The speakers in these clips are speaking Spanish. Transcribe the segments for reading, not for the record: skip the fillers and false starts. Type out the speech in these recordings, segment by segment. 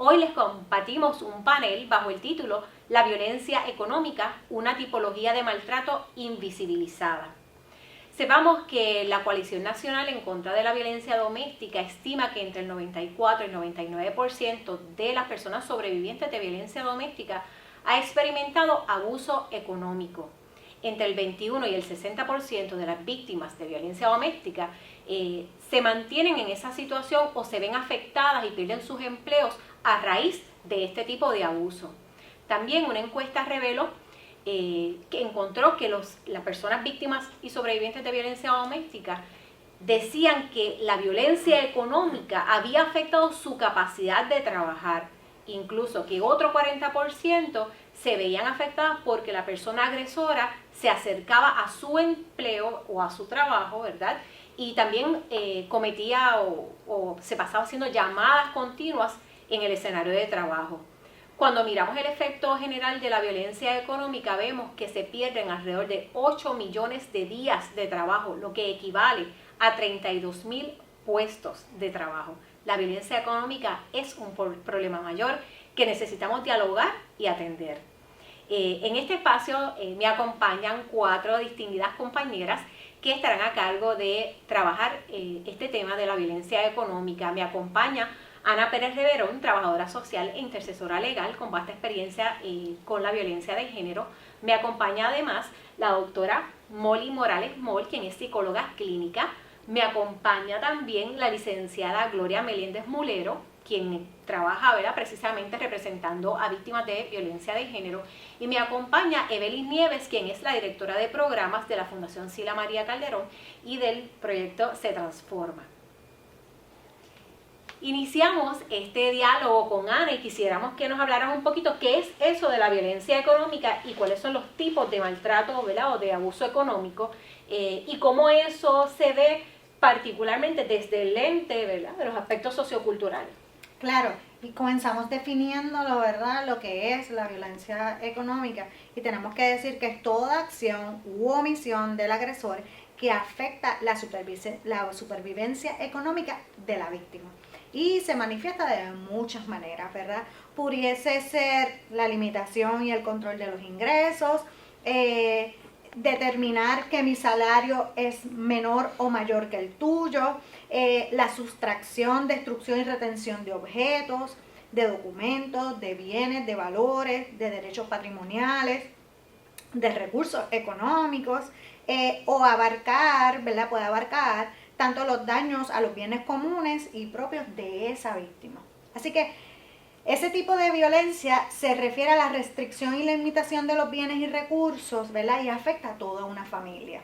Hoy les compartimos un panel bajo el título La violencia económica, una tipología de maltrato invisibilizada. Sepamos que la Coalición Nacional en contra de la violencia doméstica estima que entre el 94 y el 99% de las personas sobrevivientes de violencia doméstica ha experimentado abuso económico. Entre el 21 y el 60% de las víctimas de violencia doméstica se mantienen en esa situación o se ven afectadas y pierden sus empleos a raíz de este tipo de abuso. También una encuesta reveló que encontró que las personas víctimas y sobrevivientes de violencia doméstica decían que la violencia económica había afectado su capacidad de trabajar, incluso que otro 40% se veían afectadas porque la persona agresora se acercaba a su empleo o a su trabajo, ¿verdad? Y también cometía o se pasaba haciendo llamadas continuas en el escenario de trabajo. Cuando miramos el efecto general de la violencia económica, vemos que se pierden alrededor de 8 millones de días de trabajo, lo que equivale a 32.000 puestos de trabajo. La violencia económica es un problema mayor que necesitamos dialogar y atender. En este espacio me acompañan 4 distinguidas compañeras que estarán a cargo de trabajar este tema de la violencia económica. Me acompaña Ana Pérez Reverón, trabajadora social e intercesora legal con vasta experiencia con la violencia de género. Me acompaña además la doctora Molly Morales Moll, quien es psicóloga clínica. Me acompaña también la licenciada Gloria Meléndez Mulero, quien trabaja, ¿verdad?, precisamente representando a víctimas de violencia de género. Y me acompaña Evelyn Nieves, quien es la directora de programas de la Fundación Sila María Calderón y del proyecto Se Transforma. Iniciamos este diálogo con Ana y quisiéramos que nos hablaran un poquito qué es eso de la violencia económica y cuáles son los tipos de maltrato, ¿verdad?, o de abuso económico y cómo eso se ve particularmente desde el lente, ¿verdad?, de los aspectos socioculturales. Claro, y comenzamos definiéndolo, ¿verdad?, lo que es la violencia económica, y tenemos que decir que es toda acción u omisión del agresor que afecta la supervivencia económica de la víctima. Y se manifiesta de muchas maneras, ¿verdad? Pudiese ser la limitación y el control de los ingresos, determinar que mi salario es menor o mayor que el tuyo, la sustracción, destrucción y retención de objetos, de documentos, de bienes, de valores, de derechos patrimoniales, de recursos económicos, o abarcar, ¿verdad?, puede abarcar tanto los daños a los bienes comunes y propios de esa víctima. Así que ese tipo de violencia se refiere a la restricción y limitación de los bienes y recursos, ¿verdad?, y afecta a toda una familia.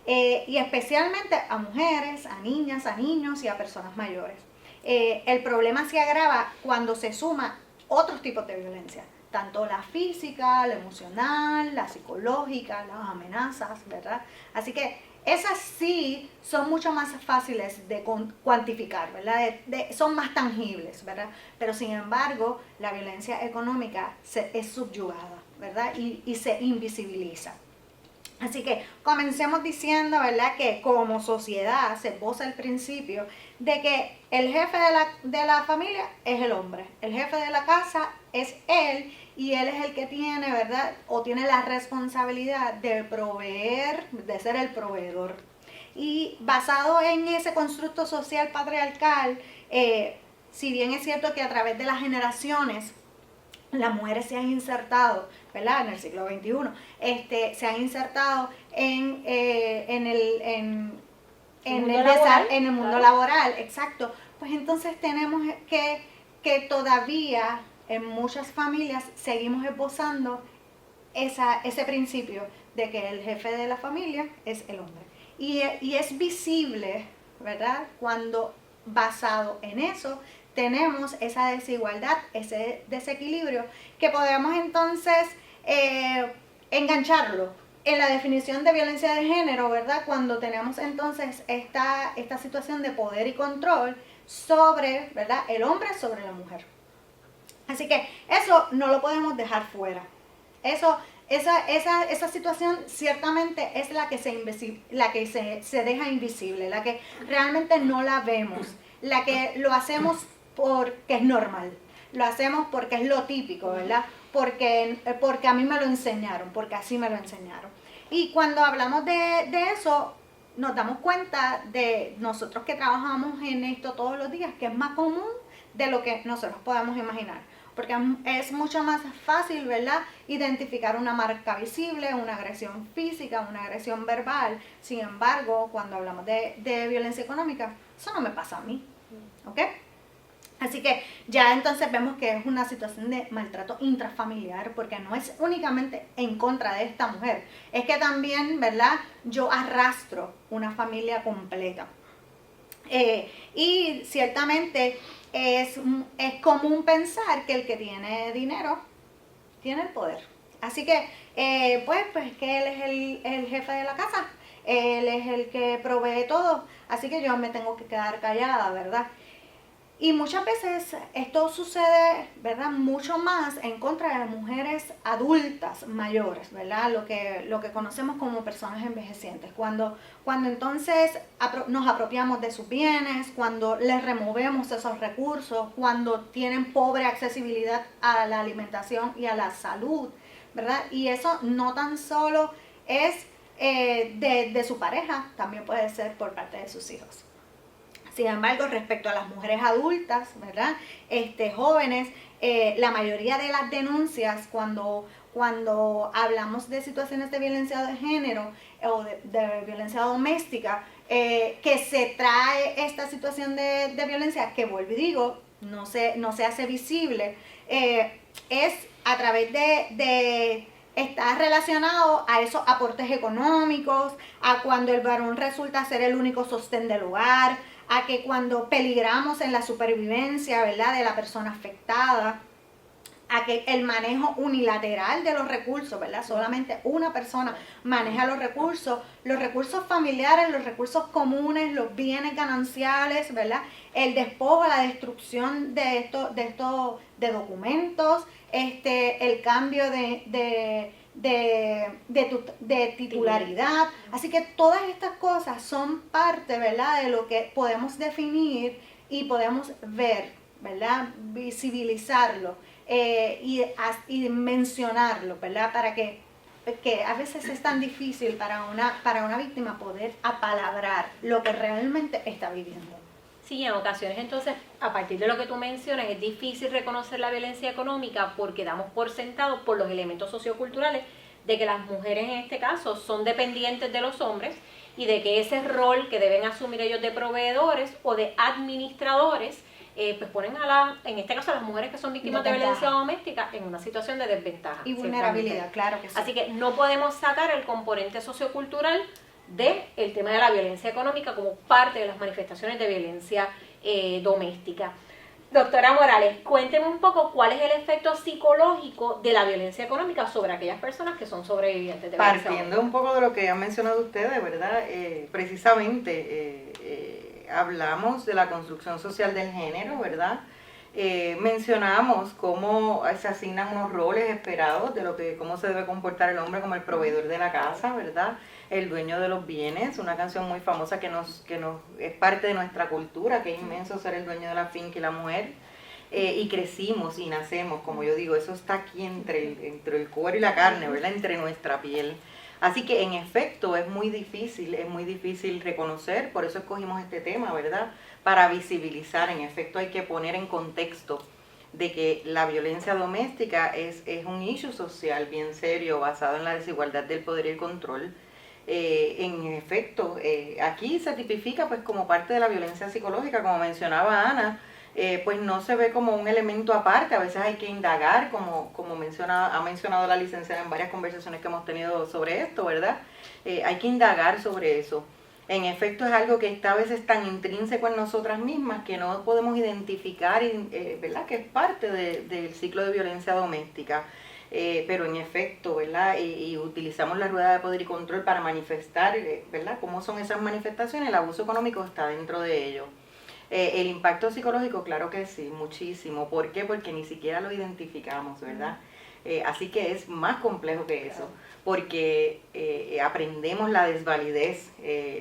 Y especialmente a mujeres, a niñas, a niños y a personas mayores. El problema se agrava cuando se suma otros tipos de violencia, tanto la física, la emocional, la psicológica, las amenazas, ¿verdad? Así que esas sí son mucho más fáciles de cuantificar, ¿verdad? Son más tangibles, ¿verdad? Pero sin embargo, la violencia económica es subyugada, ¿verdad? Y se invisibiliza. Así que comencemos diciendo, ¿verdad?, que como sociedad se posa el principio de que el jefe de la familia es el hombre, el jefe de la casa es él y él es el que tiene, ¿verdad?, o tiene la responsabilidad de proveer, de ser el proveedor. Y basado en ese constructo social patriarcal, si bien es cierto que a través de las generaciones las mujeres se han insertado, ¿verdad?, en el siglo XXI, se han insertado en el mundo laboral, exacto. Pues entonces tenemos que todavía en muchas familias seguimos esbozando ese principio de que el jefe de la familia es el hombre. Y es visible, ¿verdad?, cuando basado en eso tenemos esa desigualdad, ese desequilibrio, que podemos entonces engancharlo en la definición de violencia de género, ¿verdad?, cuando tenemos entonces esta situación de poder y control sobre, ¿verdad?, el hombre sobre la mujer. Así que eso no lo podemos dejar fuera. Esa situación ciertamente es la que se deja invisible, la que realmente no la vemos, la que lo hacemos porque es normal. lo hacemos porque es lo típico, ¿verdad? Porque a mí me lo enseñaron, porque así me lo enseñaron. Y cuando hablamos de eso, nos damos cuenta de nosotros que trabajamos en esto todos los días, que es más común de lo que nosotros podemos imaginar. Porque es mucho más fácil, ¿verdad?, identificar una marca visible, una agresión física, una agresión verbal. Sin embargo, cuando hablamos de violencia económica, eso no me pasa a mí, ¿ok? Así que ya entonces vemos que es una situación de maltrato intrafamiliar, porque no es únicamente en contra de esta mujer, es que también, ¿verdad?, yo arrastro una familia completa. Y ciertamente es común pensar que el que tiene dinero tiene el poder. Así que, pues que él es el jefe de la casa, él es el que provee todo, así que yo me tengo que quedar callada, ¿verdad? Y muchas veces esto sucede, ¿verdad?, mucho más en contra de mujeres adultas mayores, ¿verdad?, lo que conocemos como personas envejecientes. Cuando entonces nos apropiamos de sus bienes, cuando les removemos esos recursos, cuando tienen pobre accesibilidad a la alimentación y a la salud, ¿verdad? Y eso no tan solo es de su pareja, también puede ser por parte de sus hijos. Sin embargo, respecto a las mujeres adultas, ¿verdad?, jóvenes, la mayoría de las denuncias cuando hablamos de situaciones de violencia de género o de violencia doméstica, que se trae esta situación de violencia, que vuelvo y digo, no se hace visible, es a través de está relacionado a esos aportes económicos, a cuando el varón resulta ser el único sostén del hogar, a que cuando peligramos en la supervivencia, ¿verdad?, de la persona afectada, a que el manejo unilateral de los recursos, ¿verdad? Solamente una persona maneja los recursos familiares, los recursos comunes, los bienes gananciales, ¿verdad? El despojo, la destrucción de documentos, el cambio de titularidad. Así que todas estas cosas son parte, ¿verdad?, de lo que podemos definir y podemos ver, ¿verdad?, visibilizarlo. Y mencionarlo, ¿verdad?, para que a veces es tan difícil para una víctima poder apalabrar lo que realmente está viviendo. Sí, en ocasiones entonces, a partir de lo que tú mencionas, es difícil reconocer la violencia económica porque damos por sentado, por los elementos socioculturales, de que las mujeres en este caso son dependientes de los hombres y de que ese rol que deben asumir ellos de proveedores o de administradores, pues ponen en este caso a las mujeres que son víctimas de violencia doméstica en una situación de desventaja. Y vulnerabilidad, claro que sí. Así que no podemos sacar el componente sociocultural del tema de la violencia económica como parte de las manifestaciones de violencia doméstica. Doctora Morales, cuénteme un poco cuál es el efecto psicológico de la violencia económica sobre aquellas personas que son sobrevivientes de violencia doméstica. Partiendo un poco de lo que han mencionado ustedes, ¿verdad? Precisamente hablamos de la construcción social del género, ¿verdad? Mencionamos cómo se asignan unos roles esperados de cómo se debe comportar el hombre como el proveedor de la casa, ¿verdad?, el dueño de los bienes, una canción muy famosa que es parte de nuestra cultura, que es inmenso ser el dueño de la finca y la mujer, y crecimos y nacemos, como yo digo, eso está aquí entre el cuero y la carne, ¿verdad?, entre nuestra piel. Así que en efecto es muy difícil reconocer, por eso escogimos este tema, ¿verdad?, para visibilizar. En efecto hay que poner en contexto de que la violencia doméstica es un issue social bien serio, basado en la desigualdad del poder y el control. En efecto, aquí se tipifica pues como parte de la violencia psicológica, como mencionaba Ana, pues no se ve como un elemento aparte, a veces hay que indagar, como ha mencionado la licenciada en varias conversaciones que hemos tenido sobre esto, ¿verdad? Hay que indagar sobre eso. En efecto es algo que está a veces tan intrínseco en nosotras mismas que no podemos identificar, ¿verdad?, que es parte del ciclo de violencia doméstica. Pero en efecto, ¿verdad?, y utilizamos la rueda de poder y control para manifestar, ¿verdad?, cómo son esas manifestaciones. El abuso económico está dentro de ello. El impacto psicológico, claro que sí, muchísimo. ¿Por qué? Porque ni siquiera lo identificamos, ¿verdad? Así que es más complejo que eso, porque aprendemos la desvalidez,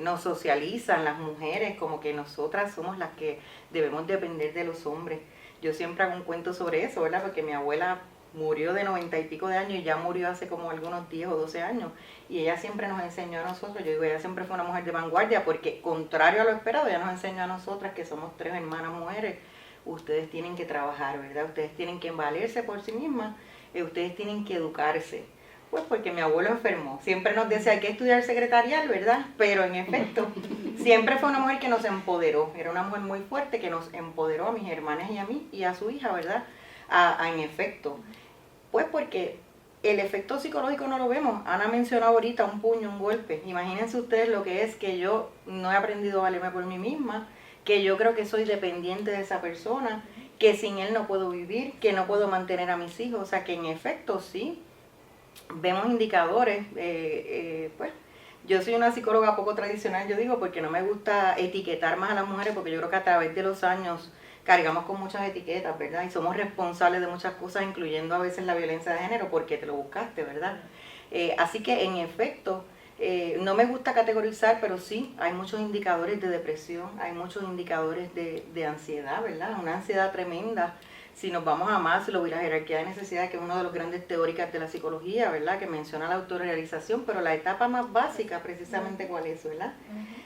nos socializan las mujeres como que nosotras somos las que debemos depender de los hombres. Yo siempre hago un cuento sobre eso, ¿verdad? Porque mi abuela murió de 90 y pico de años y ya murió hace como algunos 10 o 12 años. Y ella siempre nos enseñó a nosotros, yo digo, ella siempre fue una mujer de vanguardia porque contrario a lo esperado, ella nos enseñó a nosotras que somos 3 hermanas mujeres, ustedes tienen que trabajar, ¿verdad? Ustedes tienen que valerse por sí mismas, ustedes tienen que educarse. Pues porque mi abuelo enfermó, siempre nos decía hay que estudiar secretarial, ¿verdad? Pero en efecto, siempre fue una mujer que nos empoderó, era una mujer muy fuerte que nos empoderó a mis hermanas y a mí y a su hija, ¿verdad? En efecto, pues porque el efecto psicológico no lo vemos. Ana mencionó ahorita un puño, un golpe. Imagínense ustedes lo que es que yo no he aprendido a valerme por mí misma, que yo creo que soy dependiente de esa persona, que sin él no puedo vivir, que no puedo mantener a mis hijos. O sea que en efecto sí, vemos indicadores, pues yo soy una psicóloga poco tradicional, yo digo, porque no me gusta etiquetar más a las mujeres, porque yo creo que a través de los años cargamos con muchas etiquetas, ¿verdad? Y somos responsables de muchas cosas, incluyendo a veces la violencia de género, porque te lo buscaste, ¿verdad? Así que en efecto, no me gusta categorizar, pero sí, hay muchos indicadores de depresión, hay muchos indicadores de ansiedad, ¿verdad? Una ansiedad tremenda. Si nos vamos a Maslow y la jerarquía de necesidades, que es uno de los grandes teóricos de la psicología, ¿verdad? Que menciona la autorrealización, pero la etapa más básica, precisamente, ¿cuál es, verdad?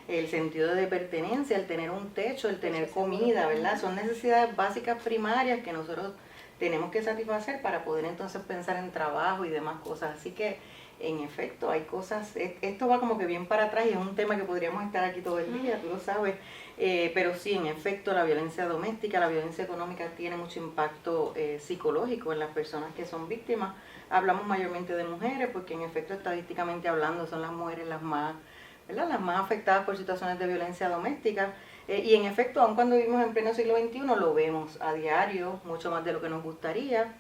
El sentido de pertenencia, el tener un techo, el tener comida, ¿verdad? Son necesidades básicas primarias que nosotros tenemos que satisfacer para poder entonces pensar en trabajo y demás cosas. Así que, en efecto, hay cosas, esto va como que bien para atrás y es un tema que podríamos estar aquí todo el día, tú lo sabes. Pero sí, en efecto, la violencia doméstica, la violencia económica tiene mucho impacto psicológico en las personas que son víctimas. Hablamos mayormente de mujeres porque en efecto, estadísticamente hablando, son las mujeres las más, ¿verdad? Las más afectadas por situaciones de violencia doméstica. Y en efecto, aun cuando vivimos en pleno siglo XXI, lo vemos a diario, mucho más de lo que nos gustaría.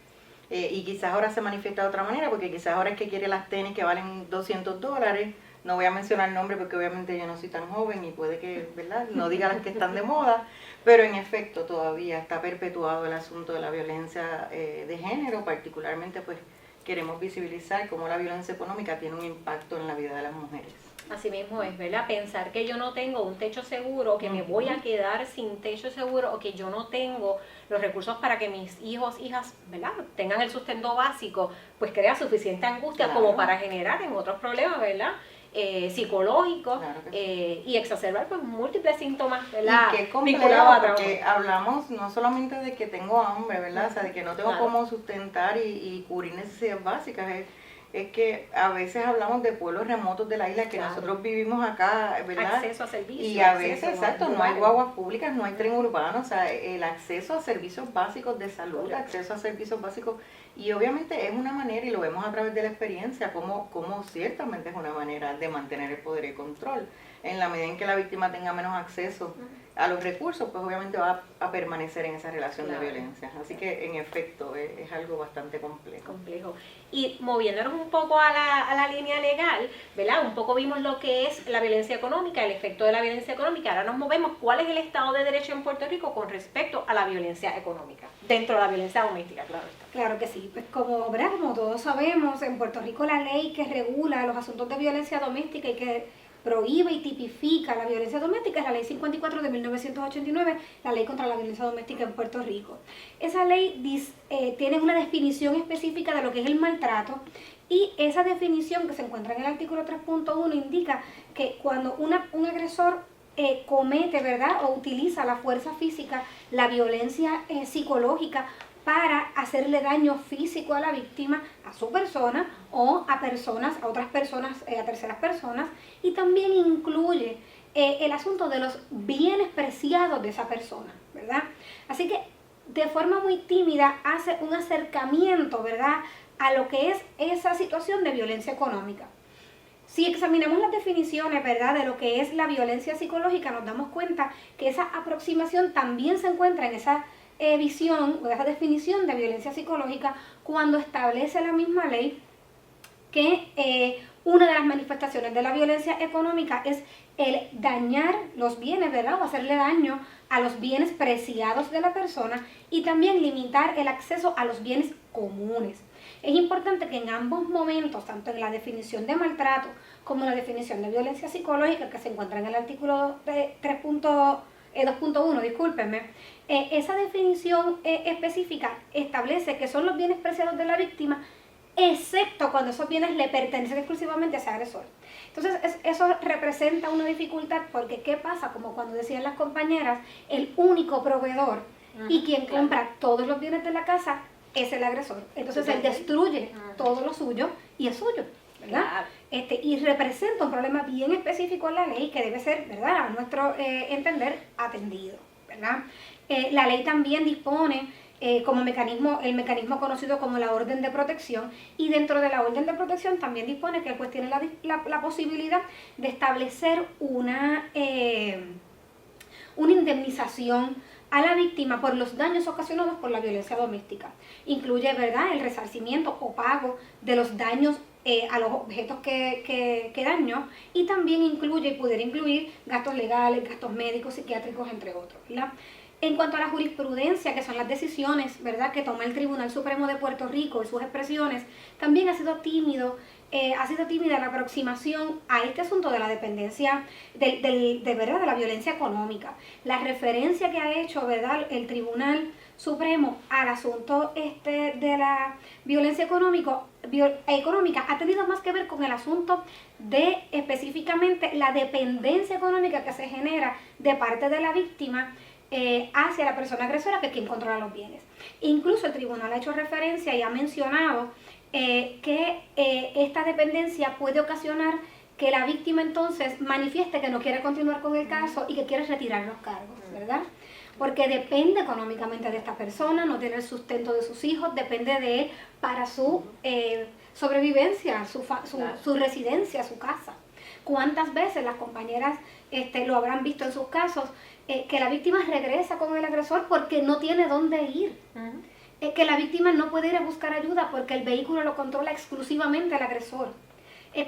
Y quizás ahora se manifiesta de otra manera, porque quizás ahora es que quiere las tenis que valen $200. No voy a mencionar el nombre porque obviamente yo no soy tan joven y puede que, ¿verdad?, no diga las que están de moda, pero en efecto todavía está perpetuado el asunto de la violencia de género, particularmente pues queremos visibilizar cómo la violencia económica tiene un impacto en la vida de las mujeres. Así mismo es, ¿verdad? Pensar que yo no tengo un techo seguro, que me voy a quedar sin techo seguro, o que yo no tengo los recursos para que mis hijos, hijas, ¿verdad?, tengan el sustento básico, pues crea suficiente angustia como para generar en otros problemas, ¿verdad?, psicológicos, Claro que sí. y exacerbar pues múltiples síntomas, ¿verdad?, Y qué complejo, vinculados a trauma. porque hablamos no solamente de que tengo hambre, ¿verdad? O sea, de que no tengo Claro. cómo sustentar y cubrir necesidades básicas. Es que a veces hablamos de pueblos remotos de la isla que Claro. nosotros vivimos acá, ¿verdad? Acceso a servicios. Y a veces, acceso exacto, no hay lugares. guaguas públicas, no hay tren urbano, o sea, el acceso a servicios básicos de salud, Correcto. acceso a servicios básicos, y obviamente es una manera, y lo vemos a través de la experiencia, como ciertamente es una manera de mantener el poder y el control. En la medida en que la víctima tenga menos acceso a los recursos, pues obviamente va a permanecer en esa relación Claro. de violencia. Así que en efecto es algo bastante complejo. Y moviéndonos un poco a la línea legal, ¿verdad? Un poco vimos lo que es la violencia económica, el efecto de la violencia económica. Ahora nos movemos cuál es el Estado de Derecho en Puerto Rico con respecto a la violencia económica, dentro de la violencia doméstica, claro está. Claro que sí, pues como, ¿verdad?, como todos sabemos, en Puerto Rico la ley que regula los asuntos de violencia doméstica y que prohíbe y tipifica la violencia doméstica es la Ley 54 de 1989, la Ley contra la Violencia Doméstica en Puerto Rico. Esa ley tiene una definición específica de lo que es el maltrato y esa definición que se encuentra en el artículo 3.1 indica que cuando un agresor comete, ¿verdad?, o utiliza la fuerza física, la violencia psicológica para hacerle daño físico a la víctima, a su persona o a otras personas, a terceras personas, y también incluye el asunto de los bienes preciados de esa persona, ¿verdad? Así que de forma muy tímida hace un acercamiento, ¿verdad?, a lo que es esa situación de violencia económica. Si examinamos las definiciones, ¿verdad?, de lo que es la violencia psicológica, nos damos cuenta que esa aproximación también se encuentra en esa visión o esa definición de violencia psicológica cuando establece la misma ley que una de las manifestaciones de la violencia económica es el dañar los bienes, ¿verdad?, o hacerle daño a los bienes preciados de la persona y también limitar el acceso a los bienes comunes. Es importante que en ambos momentos, tanto en la definición de maltrato como en la definición de violencia psicológica que se encuentra en el artículo 2.1, discúlpenme, esa definición específica establece que son los bienes preciados de la víctima, excepto cuando esos bienes le pertenecen exclusivamente a ese agresor. Entonces, eso representa una dificultad porque, ¿qué pasa? Como cuando decían las compañeras, el único proveedor y quien compra todos los bienes de la casa es el agresor. Entonces, él destruye todo lo suyo y es suyo, ¿verdad? Y representa un problema bien específico en la ley que debe ser, ¿verdad?, a nuestro entender, atendido, ¿verdad? La ley también dispone como mecanismo, el mecanismo conocido como la orden de protección, y dentro de la orden de protección también dispone que el juez tiene la posibilidad de establecer una indemnización a la víctima por los daños ocasionados por la violencia doméstica. Incluye, ¿verdad?, el resarcimiento o pago de los daños a los objetos que dañó, y también incluye y pudiera incluir gastos legales, gastos médicos, psiquiátricos, entre otros, ¿verdad? En cuanto a la jurisprudencia, que son las decisiones, ¿verdad?, que toma el Tribunal Supremo de Puerto Rico y sus expresiones, también ha sido tímida la aproximación a este asunto de la dependencia, ¿verdad?, de la violencia económica. La referencia que ha hecho, ¿verdad?, el Tribunal Supremo al asunto de la violencia económica ha tenido más que ver con el asunto de específicamente la dependencia económica que se genera de parte de la víctima hacia la persona agresora, que es quien controla los bienes. Incluso el tribunal ha hecho referencia y ha mencionado que esta dependencia puede ocasionar que la víctima entonces manifieste que no quiere continuar con el caso y que quiere retirar los cargos, ¿verdad? Porque depende económicamente de esta persona, no tiene el sustento de sus hijos, depende de él para su sobrevivencia, su residencia, su casa. ¿Cuántas veces las compañeras lo habrán visto en sus casos? Que la víctima regresa con el agresor porque no tiene dónde ir. Que la víctima no puede ir a buscar ayuda porque el vehículo lo controla exclusivamente el agresor.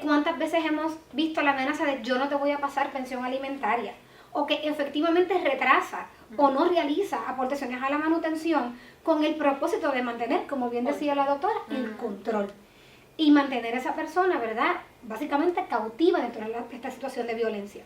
¿Cuántas veces hemos visto la amenaza de yo no te voy a pasar pensión alimentaria? O que efectivamente retrasa o no realiza aportaciones a la manutención con el propósito de mantener, como bien decía la doctora, el control. Y mantener a esa persona, ¿verdad?, básicamente cautiva dentro de esta situación de violencia.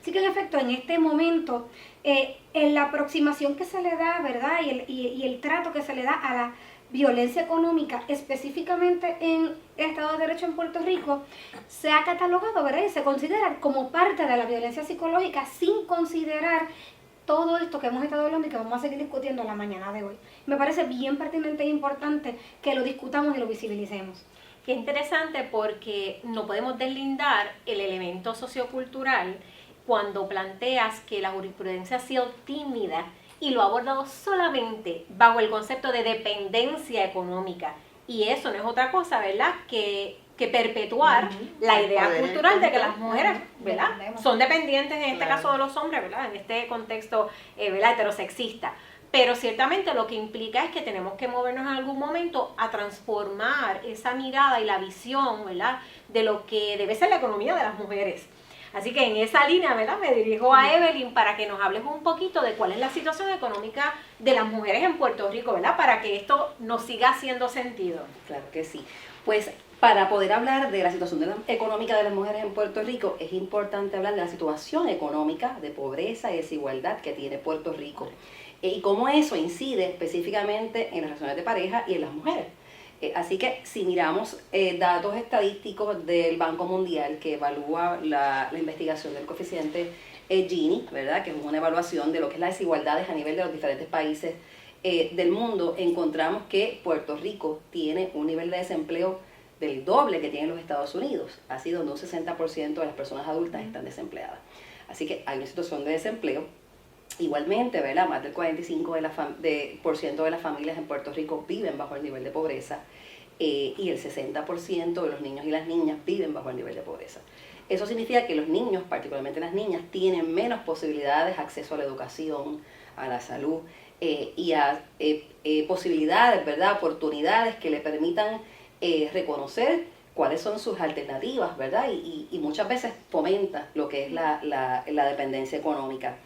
Así que en efecto, en este momento, en la aproximación que se le da, ¿verdad?, y el trato que se le da a la violencia económica, específicamente en el Estado de Derecho en Puerto Rico, se ha catalogado, ¿verdad?, y se considera como parte de la violencia psicológica, sin considerar todo esto que hemos estado hablando y que vamos a seguir discutiendo en la mañana de hoy. Me parece bien pertinente e importante que lo discutamos y lo visibilicemos. Qué interesante, porque no podemos deslindar el elemento sociocultural cuando planteas que la jurisprudencia ha sido tímida y lo ha abordado solamente bajo el concepto de dependencia económica. Y eso no es otra cosa, ¿verdad?, que perpetuar la idea cultural de que las mujeres, ¿verdad?, son dependientes, en este caso de los hombres, ¿verdad?, en este contexto, ¿verdad?, heterosexista. Pero ciertamente lo que implica es que tenemos que movernos en algún momento a transformar esa mirada y la visión, ¿verdad?, de lo que debe ser la economía de las mujeres. Así que en esa línea, ¿verdad?, me dirijo a Evelyn para que nos hables un poquito de cuál es la situación económica de las mujeres en Puerto Rico, ¿verdad?, para que esto nos siga haciendo sentido. Claro que sí. Pues para poder hablar de la situación económica de las mujeres en Puerto Rico, es importante hablar de la situación económica de pobreza y desigualdad que tiene Puerto Rico y cómo eso incide específicamente en las relaciones de pareja y en las mujeres. Así que si miramos datos estadísticos del Banco Mundial, que evalúa la investigación del coeficiente Gini, ¿verdad?, que es una evaluación de lo que es las desigualdades a nivel de los diferentes países del mundo, encontramos que Puerto Rico tiene un nivel de desempleo del doble que tienen los Estados Unidos, así donde un 60% de las personas adultas están desempleadas. Así que hay una situación de desempleo. Igualmente, ¿verdad?, más del 45% de las familias en Puerto Rico viven bajo el nivel de pobreza y el 60% de los niños y las niñas viven bajo el nivel de pobreza. Eso significa que los niños, particularmente las niñas, tienen menos posibilidades de acceso a la educación, a la salud y a posibilidades, ¿verdad?, oportunidades que le permitan reconocer cuáles son sus alternativas, ¿verdad? Y muchas veces fomenta lo que es la dependencia económica.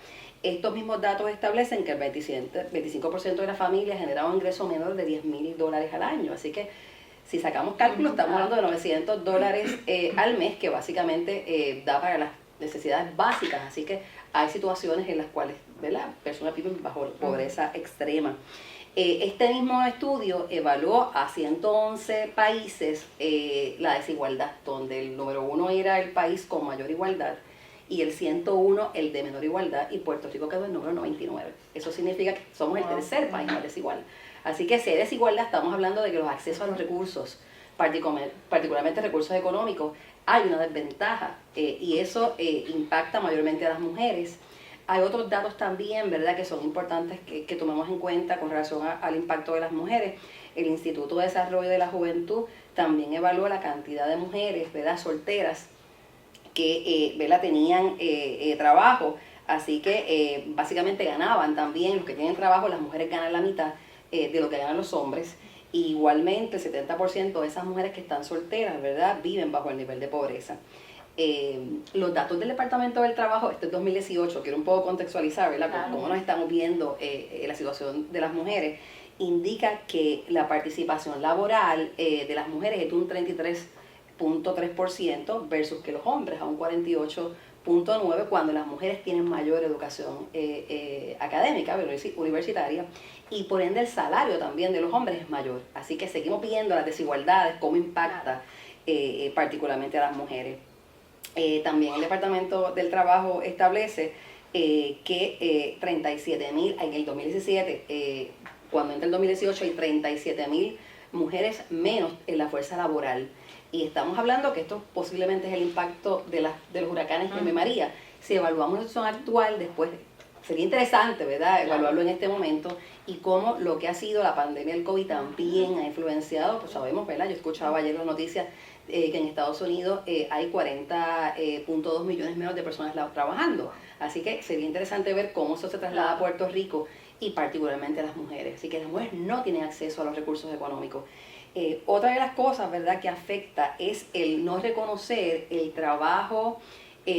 Estos mismos datos establecen que el 25% de las familias generan un ingreso menor de $10,000 al año. Así que si sacamos cálculos, estamos hablando de $900 al mes, que básicamente da para las necesidades básicas. Así que hay situaciones en las cuales, ¿verdad?, personas viven bajo pobreza extrema. Este mismo estudio evaluó a 111 países la desigualdad, donde el número 1 era el país con mayor igualdad y el 101 el de menor igualdad, y Puerto Rico quedó en el número 99. Eso significa que somos el tercer país más desigual. Así que si hay desigualdad, estamos hablando de que los accesos a los recursos, particularmente recursos económicos, hay una desventaja y eso impacta mayormente a las mujeres. Hay otros datos también, ¿verdad?, que son importantes que tomemos en cuenta con relación al impacto de las mujeres. El Instituto de Desarrollo de la Juventud también evaluó la cantidad de mujeres, ¿verdad?, solteras que ¿verdad?, tenían trabajo. Así que básicamente ganaban también, los que tienen trabajo, las mujeres ganan la mitad de lo que ganan los hombres. Y igualmente el 70% de esas mujeres que están solteras, ¿verdad?, viven bajo el nivel de pobreza. Los datos del Departamento del Trabajo, este es 2018, quiero un poco contextualizar, ¿verdad?, claro, cómo nos estamos viendo la situación de las mujeres, indica que la participación laboral de las mujeres es de un 33.3% versus que los hombres a un 48.9%, cuando las mujeres tienen mayor educación académica, universitaria, y por ende el salario también de los hombres es mayor. Así que seguimos viendo las desigualdades, cómo impacta particularmente a las mujeres. También el Departamento del Trabajo establece que 37.000 en el 2017, cuando entra el 2018 hay 37.000 mujeres menos en la fuerza laboral. Y estamos hablando que esto posiblemente es el impacto de los huracanes Irma y María. Si evaluamos la situación actual, después sería interesante, ¿verdad?, evaluarlo en este momento, y cómo lo que ha sido la pandemia del COVID también ha influenciado. Pues sabemos, ¿verdad?, yo escuchaba ayer las noticias que en Estados Unidos hay 40.2 millones menos de personas trabajando. Así que sería interesante ver cómo eso se traslada a Puerto Rico y particularmente a las mujeres. Así que las mujeres no tienen acceso a los recursos económicos. Otra de las cosas, ¿verdad?, que afecta es el no reconocer el trabajo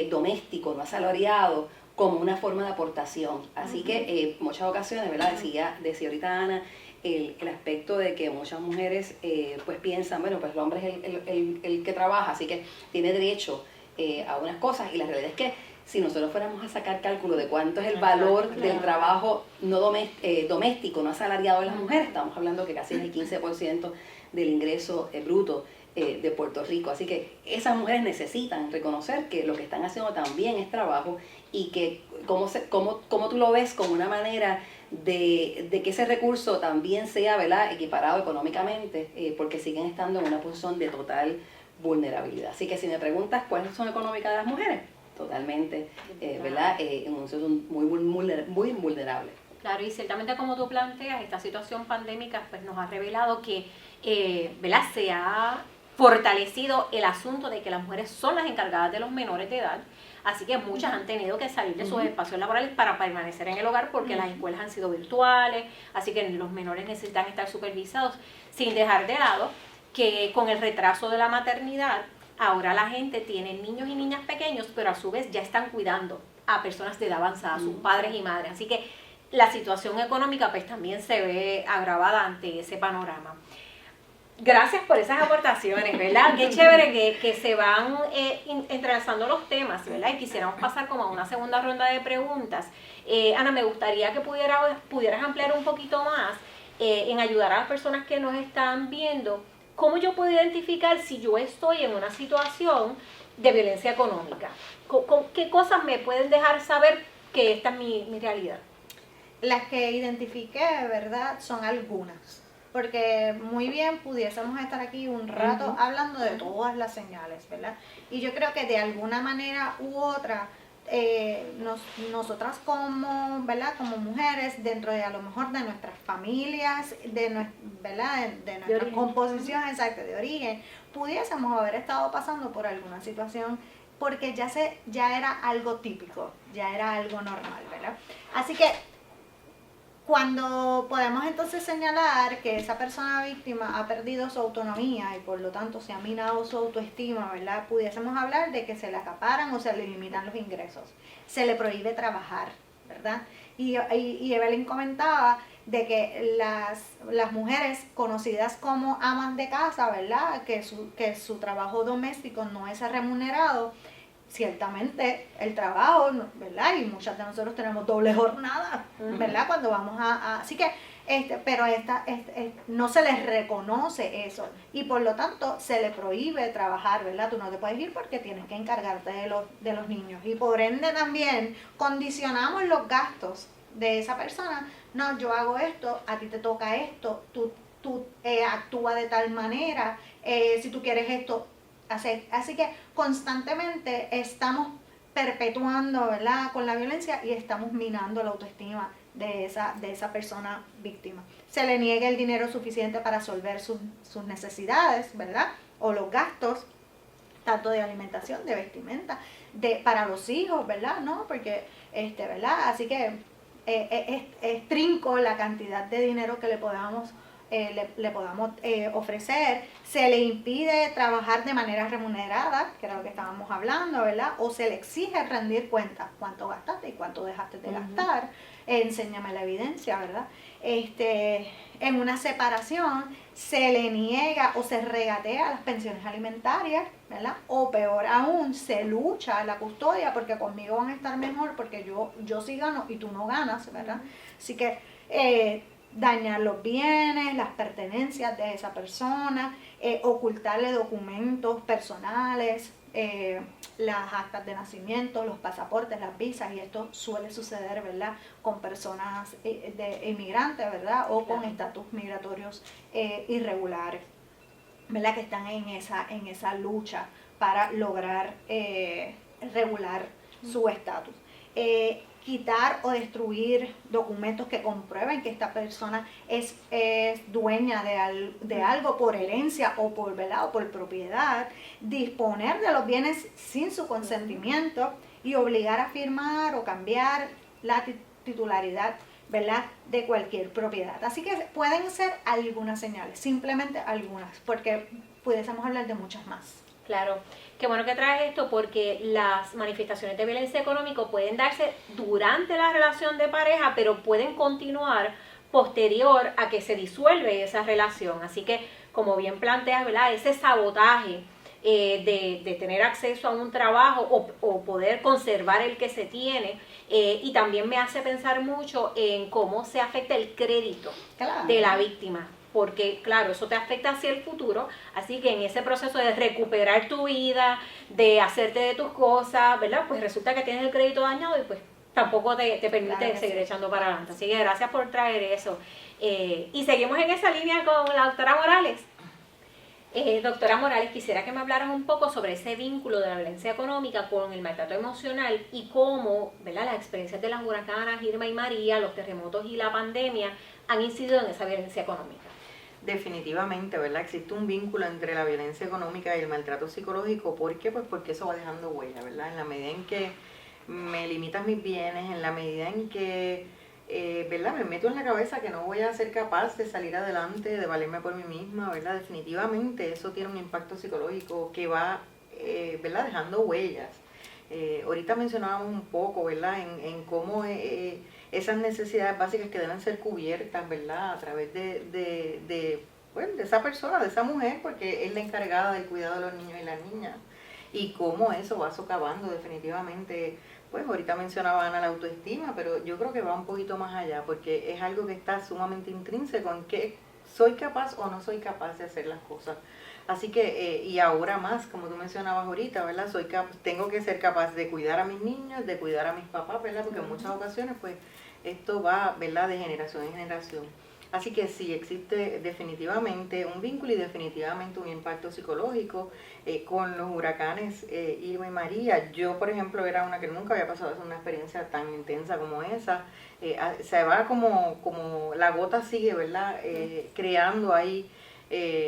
doméstico, no asalariado, como una forma de aportación. Así que muchas ocasiones, ¿verdad?, decía ahorita Ana, el aspecto de que muchas mujeres pues piensan, bueno, pues el hombre es el que trabaja, así que tiene derecho a unas cosas, y la realidad es que si nosotros fuéramos a sacar cálculo de cuánto es el valor del trabajo no doméstico, no asalariado de las mujeres, estamos hablando que casi es el 15% del ingreso bruto de Puerto Rico. Así que esas mujeres necesitan reconocer que lo que están haciendo también es trabajo, y que cómo tú lo ves como una manera de que ese recurso también sea, ¿verdad?, equiparado económicamente, porque siguen estando en una posición de total vulnerabilidad. Así que si me preguntas cuál es la situación económica de las mujeres, totalmente, ¿verdad?, en una situación muy vulnerable. Claro, y ciertamente como tú planteas, esta situación pandémica pues nos ha revelado que ¿verdad?, se ha fortalecido el asunto de que las mujeres son las encargadas de los menores de edad, así que muchas han tenido que salir de sus espacios laborales para permanecer en el hogar, porque las escuelas han sido virtuales, así que los menores necesitan estar supervisados, sin dejar de lado que con el retraso de la maternidad, ahora la gente tiene niños y niñas pequeños, pero a su vez ya están cuidando a personas de edad avanzada, sus padres y madres, así que la situación económica pues también se ve agravada ante ese panorama. Gracias por esas aportaciones, ¿verdad? Qué chévere que se van entrelazando los temas, ¿verdad? Y quisiéramos pasar como a una segunda ronda de preguntas. Ana, me gustaría que pudieras ampliar un poquito más en ayudar a las personas que nos están viendo. ¿Cómo yo puedo identificar si yo estoy en una situación de violencia económica? ¿Qué cosas me pueden dejar saber que esta es mi realidad? Las que identifiqué, ¿verdad?, son algunas. Porque muy bien pudiésemos estar aquí un rato hablando de todas las señales, ¿verdad? Y yo creo que de alguna manera u otra, nosotras como, ¿verdad?, como mujeres, dentro de a lo mejor de nuestras familias, ¿verdad?, de nuestra composición exacta de origen, pudiésemos haber estado pasando por alguna situación, porque ya era algo típico, ya era algo normal, ¿verdad? Así que cuando podemos entonces señalar que esa persona víctima ha perdido su autonomía y por lo tanto se ha minado su autoestima, ¿verdad?, pudiésemos hablar de que se le acaparan o se le limitan los ingresos, se le prohíbe trabajar, ¿verdad? Y Evelyn comentaba de que las mujeres conocidas como amas de casa, ¿verdad?, que su trabajo doméstico no es remunerado, ciertamente el trabajo, ¿verdad? Y muchas de nosotros tenemos doble jornada, ¿verdad? Cuando vamos así que, pero no se les reconoce eso y por lo tanto se le prohíbe trabajar, ¿verdad? Tú no te puedes ir porque tienes que encargarte de los niños y por ende también condicionamos los gastos de esa persona. No, yo hago esto, a ti te toca esto, tú actúa de tal manera, si tú quieres esto, hacer. Así que constantemente estamos perpetuando, ¿verdad?, con la violencia y estamos minando la autoestima de esa persona víctima. Se le niega el dinero suficiente para resolver sus necesidades, ¿verdad?, o los gastos, tanto de alimentación, de vestimenta, para los hijos, ¿verdad?, ¿no? Porque, ¿verdad? Así que es trinco la cantidad de dinero que le podamos ofrecer. Se le impide trabajar de manera remunerada, que era lo que estábamos hablando, ¿verdad? O se le exige rendir cuentas, cuánto gastaste y cuánto dejaste de gastar, enséñame la evidencia, ¿verdad? En una separación se le niega o se regatea las pensiones alimentarias, ¿verdad? O peor aún, se lucha la custodia porque conmigo van a estar mejor porque yo sí gano y tú no ganas, ¿verdad? Así que dañar los bienes, las pertenencias de esa persona, ocultarle documentos personales, las actas de nacimiento, los pasaportes, las visas, y esto suele suceder, ¿verdad?, con personas de inmigrantes, ¿verdad?, o con estatus migratorios irregulares, ¿verdad?, que están en esa lucha para lograr regular su estatus. Quitar o destruir documentos que comprueben que esta persona es dueña de algo por herencia o por, ¿verdad?, o por propiedad, disponer de los bienes sin su consentimiento y obligar a firmar o cambiar la titularidad, ¿verdad?, de cualquier propiedad. Así que pueden ser algunas señales, simplemente algunas, porque pudiésemos hablar de muchas más. Claro, qué bueno que traes esto porque las manifestaciones de violencia económica pueden darse durante la relación de pareja, pero pueden continuar posterior a que se disuelve esa relación. Así que, como bien planteas, ¿verdad?, ese sabotaje de tener acceso a un trabajo o poder conservar el que se tiene, y también me hace pensar mucho en cómo se afecta el crédito de la víctima. Porque, claro, eso te afecta hacia el futuro, así que en ese proceso de recuperar tu vida, de hacerte de tus cosas, ¿verdad?, pues resulta que tienes el crédito dañado y pues tampoco te permite seguir echando para adelante. Así que gracias por traer eso. Y seguimos en esa línea con la doctora Morales. Doctora Morales, quisiera que me hablaras un poco sobre ese vínculo de la violencia económica con el maltrato emocional y cómo, ¿verdad?, las experiencias de las huracanes Irma y María, los terremotos y la pandemia han incidido en esa violencia económica. Definitivamente, ¿verdad? Existe un vínculo entre la violencia económica y el maltrato psicológico. ¿Por qué? Pues porque eso va dejando huella, ¿verdad? En la medida en que me limitan mis bienes, en la medida en que, ¿verdad?, me meto en la cabeza que no voy a ser capaz de salir adelante, de valerme por mí misma, ¿verdad? Definitivamente eso tiene un impacto psicológico que va, ¿verdad?, dejando huellas. Ahorita mencionábamos un poco, ¿verdad?, en cómo esas necesidades básicas que deben ser cubiertas, ¿verdad?, a través de esa persona, de esa mujer, porque es la encargada del cuidado de los niños y las niñas. Y cómo eso va socavando definitivamente, pues ahorita mencionaba Ana la autoestima, pero yo creo que va un poquito más allá, porque es algo que está sumamente intrínseco en que soy capaz o no soy capaz de hacer las cosas. Así que, y ahora más, como tú mencionabas ahorita, ¿verdad? Tengo que ser capaz de cuidar a mis niños, de cuidar a mis papás, ¿verdad? Porque en muchas ocasiones, pues, esto va, ¿verdad?, de generación en generación. Así que sí, existe definitivamente un vínculo y definitivamente un impacto psicológico con los huracanes Irma y María. Yo, por ejemplo, era una que nunca había pasado una experiencia tan intensa como esa. Se va como la gota sigue, ¿verdad?, creando ahí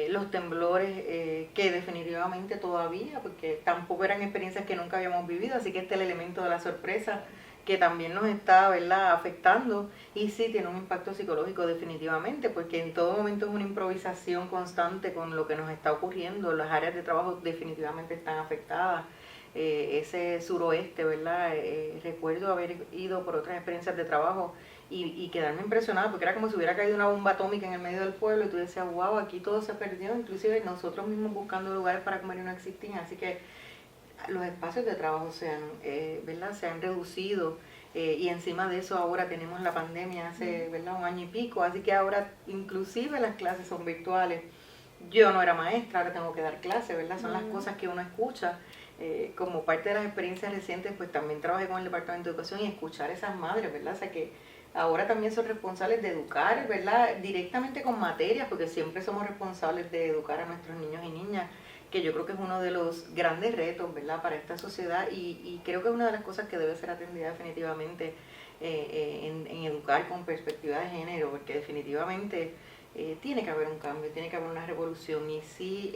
los temblores que definitivamente todavía, porque tampoco eran experiencias que nunca habíamos vivido, así que este es el elemento de la sorpresa que también nos está, ¿verdad?, afectando, y sí tiene un impacto psicológico definitivamente, porque en todo momento es una improvisación constante con lo que nos está ocurriendo. Las áreas de trabajo definitivamente están afectadas. Ese suroeste, ¿verdad?, recuerdo haber ido por otras experiencias de trabajo y quedarme impresionada, porque era como si hubiera caído una bomba atómica en el medio del pueblo y tú decías, wow, aquí todo se perdió, inclusive nosotros mismos buscando lugares para comer y no existían. Así que los espacios de trabajo ¿verdad? Se han reducido. Y encima de eso ahora tenemos la pandemia hace, ¿verdad?, 1 año y pico, así que ahora inclusive las clases son virtuales. Yo no era maestra, ahora tengo que dar clases, ¿verdad? Son las cosas que uno escucha. Como parte de las experiencias recientes, pues también trabajé con el Departamento de Educación y escuchar a esas madres, ¿verdad? O sea que ahora también son responsables de educar, ¿verdad? Directamente con materias, porque siempre somos responsables de educar a nuestros niños y niñas, que yo creo que es uno de los grandes retos, ¿verdad?, para esta sociedad y creo que es una de las cosas que debe ser atendida definitivamente en educar con perspectiva de género, porque definitivamente tiene que haber un cambio, tiene que haber una revolución y sí,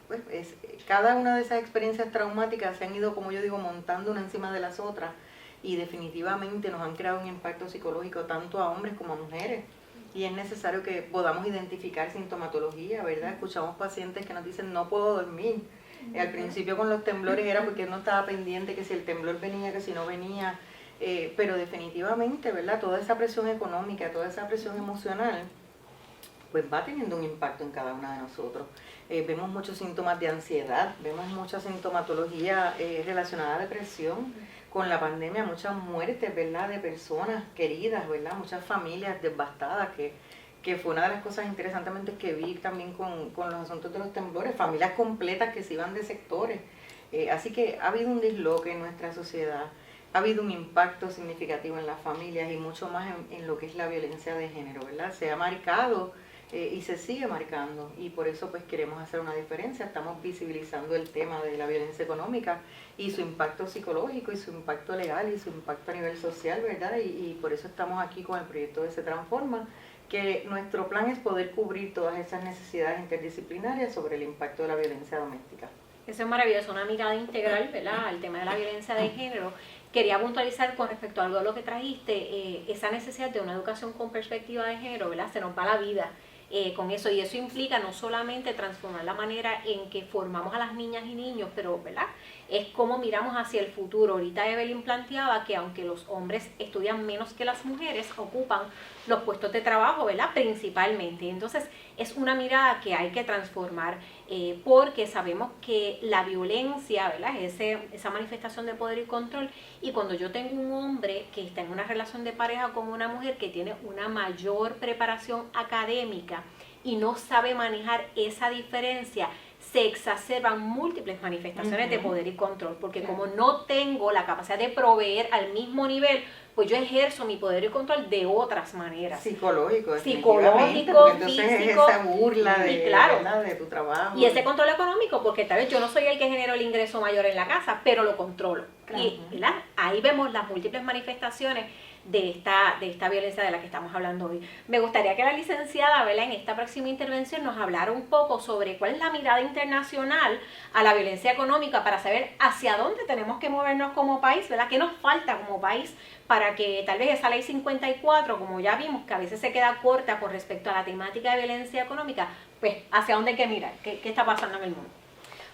pues cada una de esas experiencias traumáticas se han ido, como yo digo, montando una encima de las otras y definitivamente nos han creado un impacto psicológico tanto a hombres como a mujeres. Y es necesario que podamos identificar sintomatología, ¿verdad? Escuchamos pacientes que nos dicen no puedo dormir. Al principio con los temblores era porque no estaba pendiente que si el temblor venía, que si no venía, pero definitivamente, ¿verdad? Toda esa presión económica, toda esa presión emocional, pues va teniendo un impacto en cada una de nosotros. Vemos muchos síntomas de ansiedad, vemos mucha sintomatología relacionada a depresión. Con la pandemia muchas muertes, ¿verdad?, de personas queridas, ¿verdad?, muchas familias devastadas, que fue una de las cosas interesantemente que vi también con los asuntos de los temblores, familias completas que se iban de sectores. Así que ha habido un disloque en nuestra sociedad, ha habido un impacto significativo en las familias y mucho más en lo que es la violencia de género, ¿verdad? Se ha marcado y se sigue marcando y por eso pues queremos hacer una diferencia, estamos visibilizando el tema de la violencia económica y su impacto psicológico y su impacto legal y su impacto a nivel social, ¿verdad? Y por eso estamos aquí con el proyecto de Se Transforma, que nuestro plan es poder cubrir todas esas necesidades interdisciplinarias sobre el impacto de la violencia doméstica. Eso es maravilloso, una mirada integral, ¿verdad?, al tema de la violencia de género. Quería puntualizar con respecto a algo de lo que trajiste, esa necesidad de una educación con perspectiva de género, ¿verdad? Se nos va la vida con eso y eso implica no solamente transformar la manera en que formamos a las niñas y niños, pero ¿verdad?, es cómo miramos hacia el futuro. Ahorita Evelyn planteaba que aunque los hombres estudian menos que las mujeres, ocupan los puestos de trabajo, ¿verdad?, principalmente. Entonces es una mirada que hay que transformar porque sabemos que la violencia, ¿verdad?, es esa manifestación de poder y control, y cuando yo tengo un hombre que está en una relación de pareja con una mujer que tiene una mayor preparación académica y no sabe manejar esa diferencia, se exacerban múltiples manifestaciones de poder y control, porque como no tengo la capacidad de proveer al mismo nivel, pues yo ejerzo mi poder y control de otras maneras. Psicológico, físico, entonces físico, es esa burla de tu trabajo. Y ese control económico, porque tal vez yo no soy el que genero el ingreso mayor en la casa, pero lo controlo. Claro. Y ¿verdad?, ahí vemos las múltiples manifestaciones de esta violencia de la que estamos hablando hoy. Me gustaría que la licenciada, ¿verdad?, en esta próxima intervención nos hablara un poco sobre cuál es la mirada internacional a la violencia económica para saber hacia dónde tenemos que movernos como país, ¿verdad?, qué nos falta como país para que tal vez esa ley 54, como ya vimos, que a veces se queda corta con respecto a la temática de violencia económica, pues hacia dónde hay que mirar, qué está pasando en el mundo.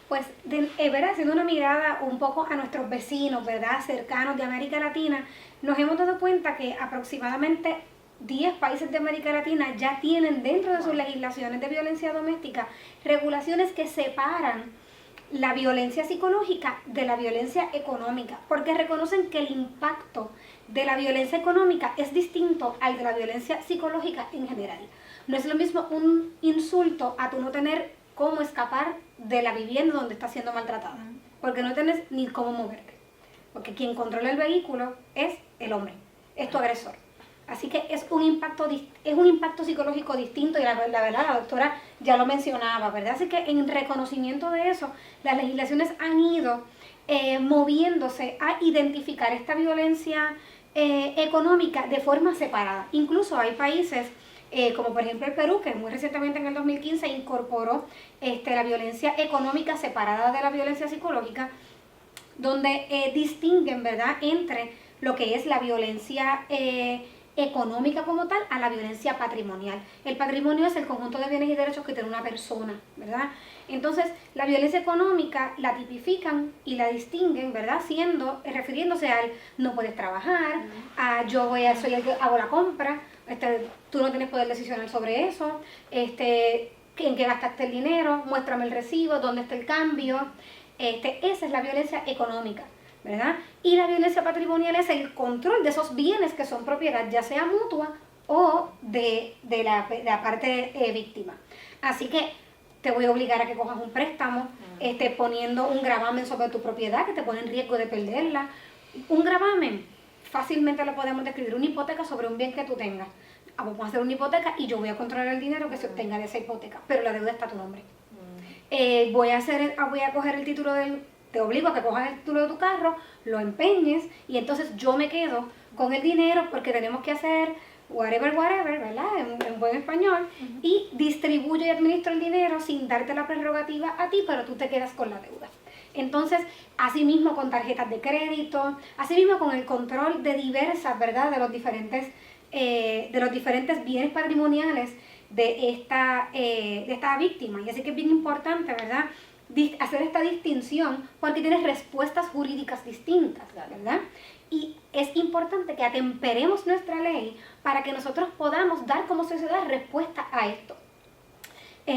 Pues, ¿verdad?, haciendo una mirada un poco a nuestros vecinos, ¿verdad?, cercanos de América Latina, nos hemos dado cuenta que aproximadamente 10 países de América Latina ya tienen dentro de sus legislaciones de violencia doméstica regulaciones que separan la violencia psicológica de la violencia económica, porque reconocen que el impacto de la violencia económica es distinto al de la violencia psicológica en general. No es lo mismo un insulto a tú no tener cómo escapar de la vivienda donde estás siendo maltratada, porque no tienes ni cómo moverte, porque quien controla el vehículo es el hombre, es tu agresor. Así que es un impacto psicológico distinto y la verdad la doctora ya lo mencionaba, ¿verdad? Así que en reconocimiento de eso, las legislaciones han ido moviéndose a identificar esta violencia económica de forma separada. Incluso hay países como por ejemplo el Perú, que muy recientemente en el 2015 incorporó la violencia económica separada de la violencia psicológica, donde distinguen, ¿verdad?, entre lo que es la violencia económica como tal a la violencia patrimonial. El patrimonio es el conjunto de bienes y derechos que tiene una persona, ¿verdad? Entonces, la violencia económica la tipifican y la distinguen, ¿verdad?, refiriéndose al no puedes trabajar, a soy el que hago la compra, tú no tienes poder decisional sobre eso, en qué gastaste el dinero, muéstrame el recibo, dónde está el cambio. Esa es la violencia económica, ¿verdad? Y la violencia patrimonial es el control de esos bienes que son propiedad, ya sea mutua o de la parte víctima. Así que te voy a obligar a que cojas un préstamo, poniendo un gravamen sobre tu propiedad que te pone en riesgo de perderla. Un gravamen, fácilmente lo podemos describir, una hipoteca sobre un bien que tú tengas. Vamos a hacer una hipoteca y yo voy a controlar el dinero que se obtenga de esa hipoteca, pero la deuda está a tu nombre. Voy a coger el título te obligo a que cojas el título de tu carro, lo empeñes y entonces yo me quedo con el dinero porque tenemos que hacer whatever, ¿verdad? En buen español, y distribuyo y administro el dinero sin darte la prerrogativa a ti, pero tú te quedas con la deuda. Entonces, asimismo con tarjetas de crédito, asimismo con el control de diversas, ¿verdad? De los diferentes bienes patrimoniales de esta víctima. Y así que es bien importante, ¿verdad?, hacer esta distinción porque tienes respuestas jurídicas distintas, ¿verdad? Y es importante que atemperemos nuestra ley para que nosotros podamos dar como sociedad respuesta a esto.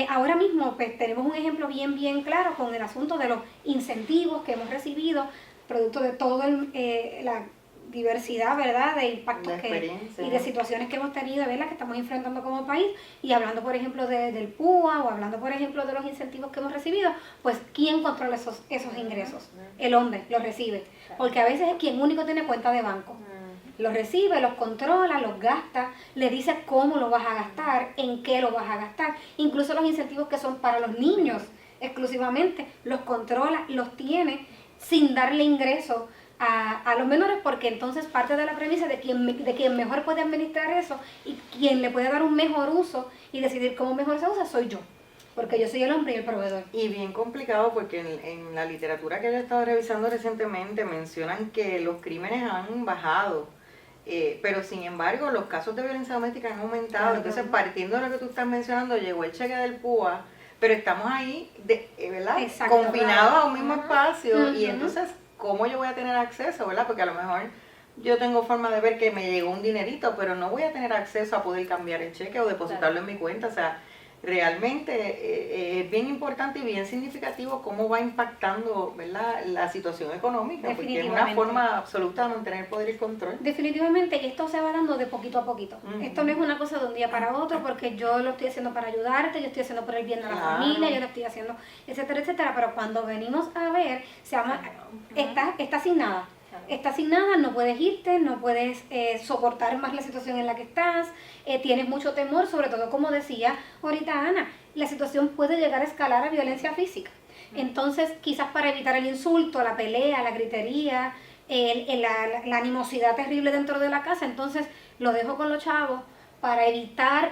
Ahora mismo pues, tenemos un ejemplo bien claro con el asunto de los incentivos que hemos recibido, producto de toda la diversidad, ¿verdad?, de impactos y de situaciones que hemos tenido, ¿verdad?, que estamos enfrentando como país, y hablando, por ejemplo, del PUA, o hablando, por ejemplo, de los incentivos que hemos recibido, pues, ¿quién controla esos ingresos? El hombre los recibe, porque a veces es quien único tiene cuenta de banco. Los recibe, los controla, los gasta, le dice cómo lo vas a gastar, en qué lo vas a gastar, incluso los incentivos que son para los niños exclusivamente, los controla, los tiene sin darle ingreso a los menores, porque entonces parte de la premisa de quien mejor puede administrar eso y quien le puede dar un mejor uso y decidir cómo mejor se usa soy yo, porque yo soy el hombre y el proveedor. Y bien complicado porque en la literatura que yo he estado revisando recientemente mencionan que los crímenes han bajado, pero sin embargo los casos de violencia doméstica han aumentado. Claro. Entonces, partiendo de lo que tú estás mencionando, llegó el cheque del PUA, pero estamos ahí, ¿verdad?, confinados a un mismo espacio, y entonces, ¿cómo yo voy a tener acceso, verdad? Porque a lo mejor yo tengo forma de ver que me llegó un dinerito, pero no voy a tener acceso a poder cambiar el cheque o depositarlo en mi cuenta. O sea, realmente es bien importante y bien significativo cómo va impactando, ¿verdad?, la situación económica, porque es una forma absoluta de mantener el poder y el control. Definitivamente, y esto se va dando de poquito a poquito. Esto no es una cosa de un día para otro, porque yo lo estoy haciendo para ayudarte, yo estoy haciendo por el bien de la familia, yo lo estoy haciendo, etcétera, pero cuando venimos a ver, se llama, está asignada. Está asignada, no puedes irte, no puedes soportar más la situación en la que estás, tienes mucho temor, sobre todo, como decía ahorita Ana, la situación puede llegar a escalar a violencia física. Entonces, quizás para evitar el insulto, la pelea, la gritería, la animosidad terrible dentro de la casa, entonces lo dejo con los chavos para evitar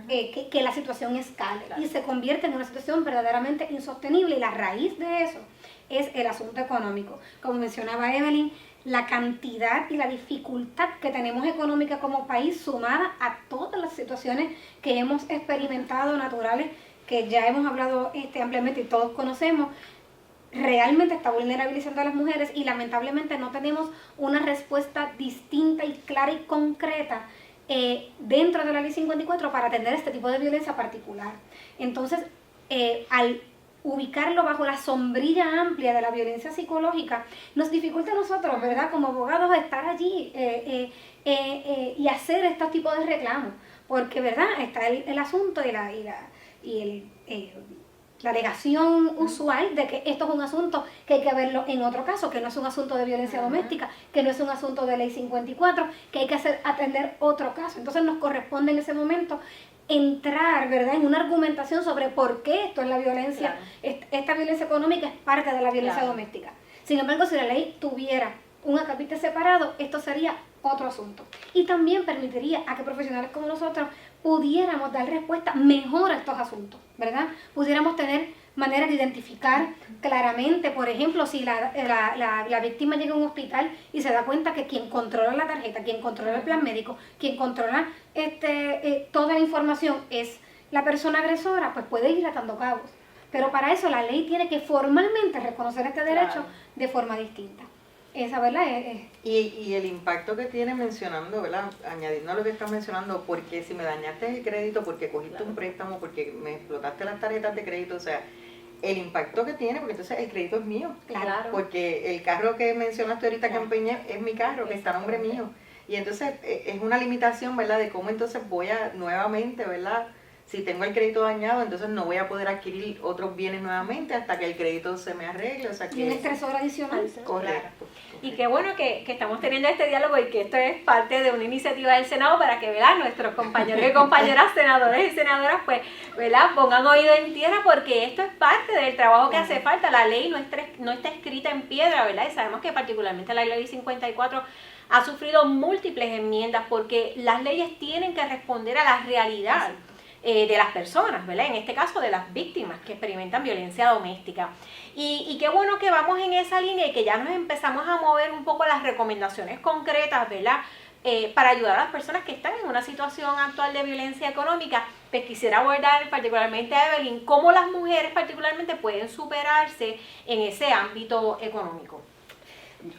que la situación escale y se convierte en una situación verdaderamente insostenible, y la raíz de eso es el asunto económico. Como mencionaba Evelyn, la cantidad y la dificultad que tenemos económica como país, sumada a todas las situaciones que hemos experimentado naturales, que ya hemos hablado ampliamente y todos conocemos, realmente está vulnerabilizando a las mujeres, y lamentablemente no tenemos una respuesta distinta y clara y concreta dentro de la Ley 54 para atender este tipo de violencia particular. Entonces, al ubicarlo bajo la sombrilla amplia de la violencia psicológica, nos dificulta a nosotros, ¿verdad?, como abogados, estar allí y hacer estos tipos de reclamos, porque, ¿verdad?, está el asunto y la alegación usual de que esto es un asunto que hay que verlo en otro caso, que no es un asunto de violencia doméstica, que no es un asunto de Ley 54, que hay que atender otro caso. Entonces nos corresponde en ese momento entrar, ¿verdad?, en una argumentación sobre por qué esto es la violencia, esta violencia económica es parte de la violencia doméstica. Sin embargo, si la ley tuviera un acabite separado, esto sería otro asunto. Y también permitiría a que profesionales como nosotros pudiéramos dar respuesta mejor a estos asuntos, ¿verdad? Pudiéramos tener maneras de identificar claramente, por ejemplo, si la víctima llega a un hospital y se da cuenta que quien controla la tarjeta, quien controla el plan médico, quien controla toda la información es la persona agresora, pues puede ir atando cabos. Pero para eso la ley tiene que formalmente reconocer este derecho de forma distinta. Esa, ¿verdad? Y el impacto que tiene mencionando, ¿verdad?, añadiendo a lo que estás mencionando, porque si me dañaste el crédito, porque cogiste un préstamo, porque me explotaste las tarjetas de crédito, o sea, el impacto que tiene, porque entonces el crédito es mío. Claro. Porque el carro que mencionaste ahorita que empeñé es mi carro, que está a nombre mío. Y entonces es una limitación, ¿verdad? De cómo entonces voy a nuevamente, ¿verdad? Si tengo el crédito dañado, entonces no voy a poder adquirir otros bienes nuevamente hasta que el crédito se me arregle. O sea Y un que... estresor adicional. Correcto. Y qué bueno que estamos teniendo este diálogo y que esto es parte de una iniciativa del Senado para que, ¿verdad?, nuestros compañeros y compañeras senadores y senadoras, pues, ¿verdad?, pongan oído en tierra, porque esto es parte del trabajo que hace falta. La ley no está escrita en piedra, ¿verdad? Y sabemos que particularmente la ley 54 ha sufrido múltiples enmiendas porque las leyes tienen que responder a la realidad de las personas, ¿verdad? En este caso de las víctimas que experimentan violencia doméstica. Y qué bueno que vamos en esa línea y que ya nos empezamos a mover un poco las recomendaciones concretas, ¿verdad? Para ayudar a las personas que están en una situación actual de violencia económica. Pues quisiera abordar particularmente a Evelyn, cómo las mujeres particularmente pueden superarse en ese ámbito económico.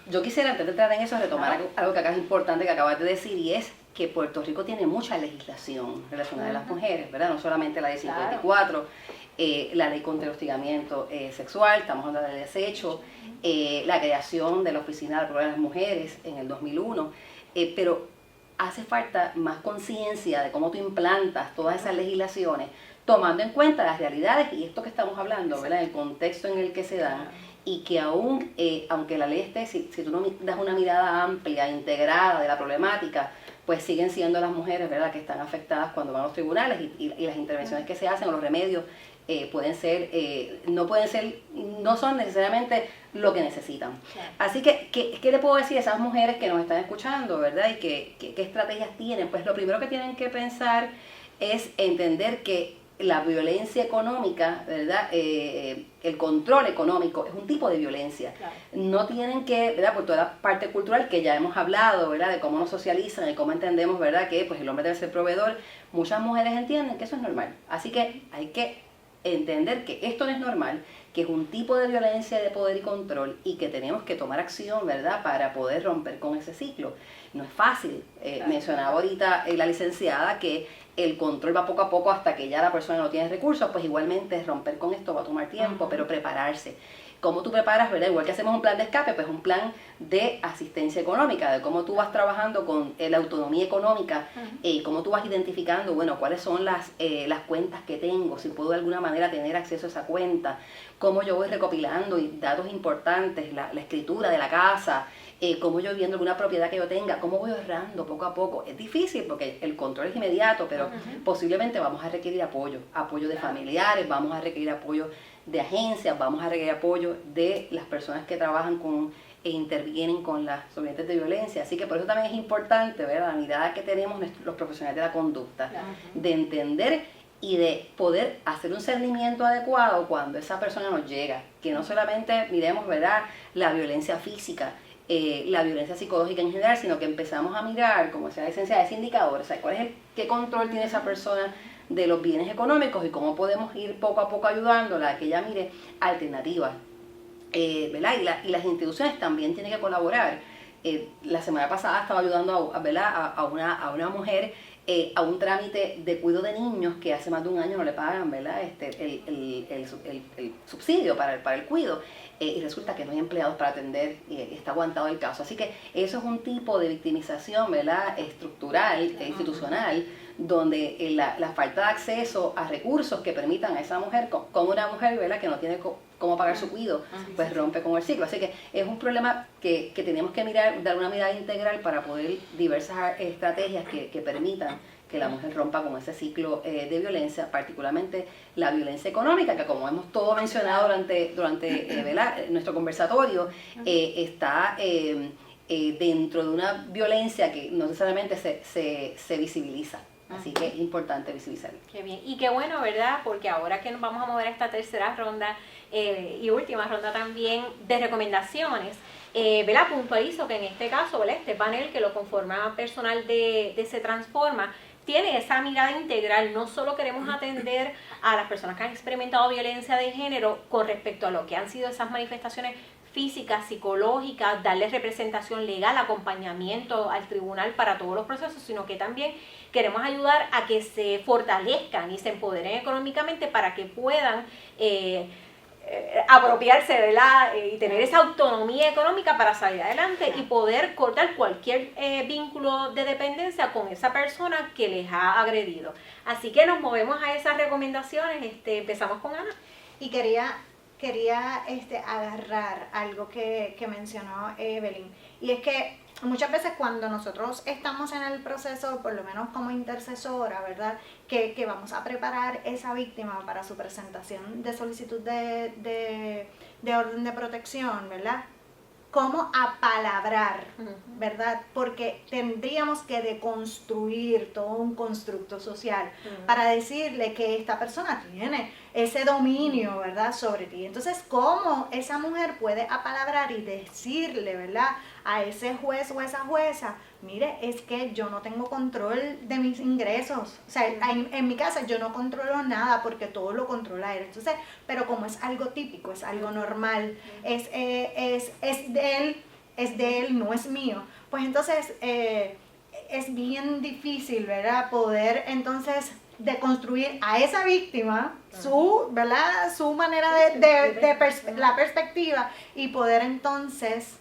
Yo quisiera, antes de entrar en eso, retomar algo que acá es importante que acabas de decir, y es que Puerto Rico tiene mucha legislación relacionada a las mujeres, ¿verdad? No solamente la ley 54, la ley contra el hostigamiento sexual, estamos hablando de desecho, la creación de la Oficina de Problemas de las Mujeres en el 2001, pero hace falta más conciencia de cómo tú implantas todas esas legislaciones, tomando en cuenta las realidades y esto que estamos hablando, ¿verdad? El contexto en el que se dan. Y que aún, aunque la ley esté, si tú no das una mirada amplia, integrada de la problemática, pues siguen siendo las mujeres, ¿verdad?, que están afectadas cuando van a los tribunales y las intervenciones que se hacen o los remedios no son necesariamente lo que necesitan. Claro. Así que, ¿qué le puedo decir a esas mujeres que nos están escuchando, ¿verdad? Y qué estrategias tienen? Pues lo primero que tienen que pensar es entender que la violencia económica, ¿verdad? El control económico es un tipo de violencia. Claro. No tienen que, ¿verdad?, por toda la parte cultural que ya hemos hablado, ¿verdad?, de cómo nos socializan, de cómo entendemos, ¿verdad?, que pues el hombre debe ser proveedor. Muchas mujeres entienden que eso es normal. Así que hay que entender que esto no es normal, que es un tipo de violencia de poder y control y que tenemos que tomar acción, ¿verdad?, para poder romper con ese ciclo. No es fácil. Claro. Mencionaba ahorita la licenciada que el control va poco a poco hasta que ya la persona no tiene recursos, pues igualmente romper con esto va a tomar tiempo, pero prepararse. ¿Cómo tú preparas, verdad? Igual que hacemos un plan de escape, pues un plan de asistencia económica, de cómo tú vas trabajando con la autonomía económica, cómo tú vas identificando, bueno, cuáles son las cuentas que tengo, si puedo de alguna manera tener acceso a esa cuenta, cómo yo voy recopilando datos importantes, la escritura de la casa, cómo yo viendo alguna propiedad que yo tenga, cómo voy ahorrando poco a poco. Es difícil porque el control es inmediato, pero posiblemente vamos a requerir apoyo de familiares, vamos a requerir apoyo de agencias, vamos a requerir apoyo de las personas que trabajan e intervienen con las sobrevivientes de violencia. Así que por eso también es importante ver la mirada que tenemos los profesionales de la conducta, de entender y de poder hacer un cernimiento adecuado cuando esa persona nos llega, que no solamente miremos, ¿verdad?, la violencia física, la violencia psicológica en general, sino que empezamos a mirar, como decía la licenciada, ese indicador, o sea, qué control tiene esa persona de los bienes económicos y cómo podemos ir poco a poco ayudándola a que ella mire alternativas, ¿verdad? Y las instituciones también tienen que colaborar. La semana pasada estaba ayudando a una mujer a un trámite de cuidado de niños que hace más de un año no le pagan, ¿verdad?, el subsidio para el cuidado. Y resulta que no hay empleados para atender y está aguantado el caso. Así que eso es un tipo de victimización, ¿verdad?, estructural, institucional, donde la falta de acceso a recursos que permitan a esa mujer, con una mujer, ¿verdad?, que no tiene cómo pagar su cuidado, pues rompe con el ciclo. Así que es un problema que tenemos que mirar, dar una mirada integral para poder diversas estrategias que permitan que la mujer rompa con ese ciclo de violencia, particularmente la violencia económica, que como hemos todo mencionado durante nuestro conversatorio, está dentro de una violencia que no necesariamente se visibiliza. Así que es importante visibilizarlo. Qué bien. Y qué bueno, ¿verdad? Porque ahora que nos vamos a mover a esta tercera ronda y última ronda también de recomendaciones, ¿verdad? Puntualizo que en este caso, ¿verdad?, este panel que lo conforma personal de Se Transforma, tiene esa mirada integral. No solo queremos atender a las personas que han experimentado violencia de género con respecto a lo que han sido esas manifestaciones físicas, psicológicas, darles representación legal, acompañamiento al tribunal para todos los procesos, sino que también queremos ayudar a que se fortalezcan y se empoderen económicamente para que puedan apropiarse, ¿verdad? Y tener esa autonomía económica para salir adelante y poder cortar cualquier vínculo de dependencia con esa persona que les ha agredido. Así que nos movemos a esas recomendaciones. Empezamos con Ana. Y quería agarrar algo que mencionó Evelyn, y es que muchas veces cuando nosotros estamos en el proceso, por lo menos como intercesora, ¿verdad? Que vamos a preparar esa víctima para su presentación de solicitud de orden de protección, ¿verdad? Cómo apalabrar, ¿verdad? Porque tendríamos que deconstruir todo un constructo social para decirle que esta persona tiene ese dominio, ¿verdad? Sobre ti. Entonces, ¿cómo esa mujer puede apalabrar y decirle, ¿verdad? A ese juez o esa jueza, mire, es que yo no tengo control de mis ingresos. O sea, en mi casa yo no controlo nada porque todo lo controla él. Entonces, pero como es algo típico, es algo normal, es de él, no es mío. Pues entonces es bien difícil, ¿verdad? Poder entonces deconstruir a esa víctima ¿verdad? Su manera la perspectiva y poder entonces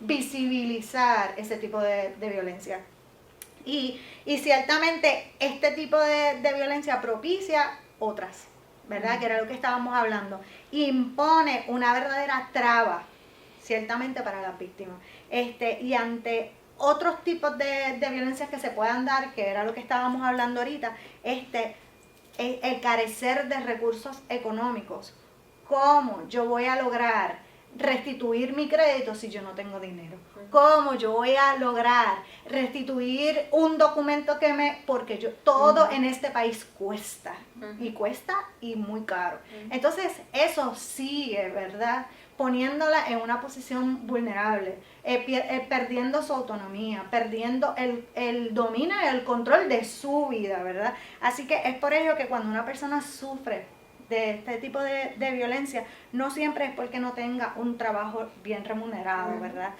visibilizar ese tipo de violencia. Y ciertamente este tipo de violencia propicia otras, ¿verdad? Que era lo que estábamos hablando. Impone una verdadera traba, ciertamente, para las víctimas. Y ante otros tipos de violencias que se puedan dar, que era lo que estábamos hablando ahorita, el carecer de recursos económicos. ¿Cómo yo voy a lograr restituir mi crédito si yo no tengo dinero? ¿Cómo yo voy a lograr restituir un documento porque todo en este país cuesta, y cuesta y muy caro? Entonces eso sigue, ¿verdad? Poniéndola en una posición vulnerable, perdiendo su autonomía, perdiendo el dominio y el control de su vida, ¿verdad? Así que es por ello que cuando una persona sufre de este tipo de violencia, no siempre es porque no tenga un trabajo bien remunerado, ¿verdad?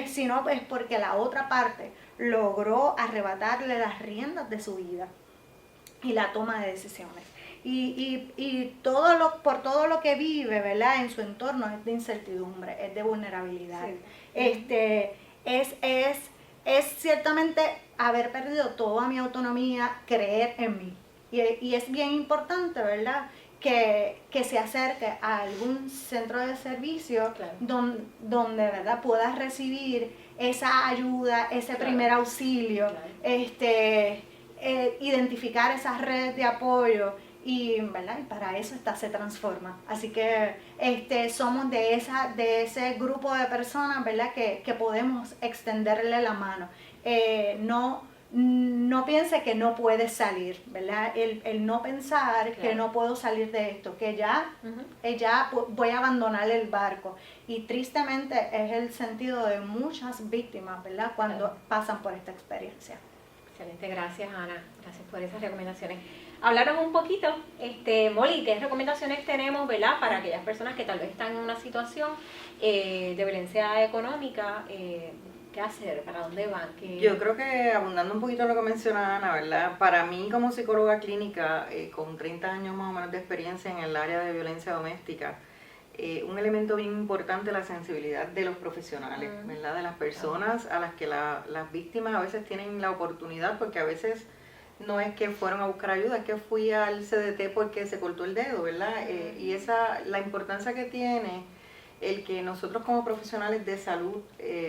Sino es porque la otra parte logró arrebatarle las riendas de su vida y la toma de decisiones. Y por todo lo que vive, ¿verdad? En su entorno es de incertidumbre, es de vulnerabilidad. Sí. Es ciertamente haber perdido toda mi autonomía, creer en mí. Y es bien importante, ¿verdad? Que se acerque a algún centro de servicio donde ¿verdad? Puedas recibir esa ayuda, ese primer auxilio, identificar esas redes de apoyo y, ¿verdad? Y para eso se transforma. Así que somos de ese grupo de personas, ¿verdad? Que podemos extenderle la mano. No piense que no puedes salir, ¿verdad? El no pensar que no puedo salir de esto, que ya voy a abandonar el barco. Y tristemente es el sentido de muchas víctimas, ¿verdad? Cuando pasan por esta experiencia. Excelente, gracias Ana, gracias por esas recomendaciones. Hablaron un poquito, Molly, ¿qué recomendaciones tenemos, ¿verdad? Para aquellas personas que tal vez están en una situación de violencia económica, ¿qué hacer? ¿Para dónde van? Yo creo que, abundando un poquito en lo que menciona Ana, ¿verdad? Para mí, como psicóloga clínica, con 30 años más o menos de experiencia en el área de violencia doméstica, un elemento bien importante es la sensibilidad de los profesionales, ¿verdad? De las personas a las que las víctimas a veces tienen la oportunidad, porque a veces no es que fueron a buscar ayuda, es que fui al CDT porque se cortó el dedo, ¿verdad? Y la importancia que tiene el que nosotros como profesionales de salud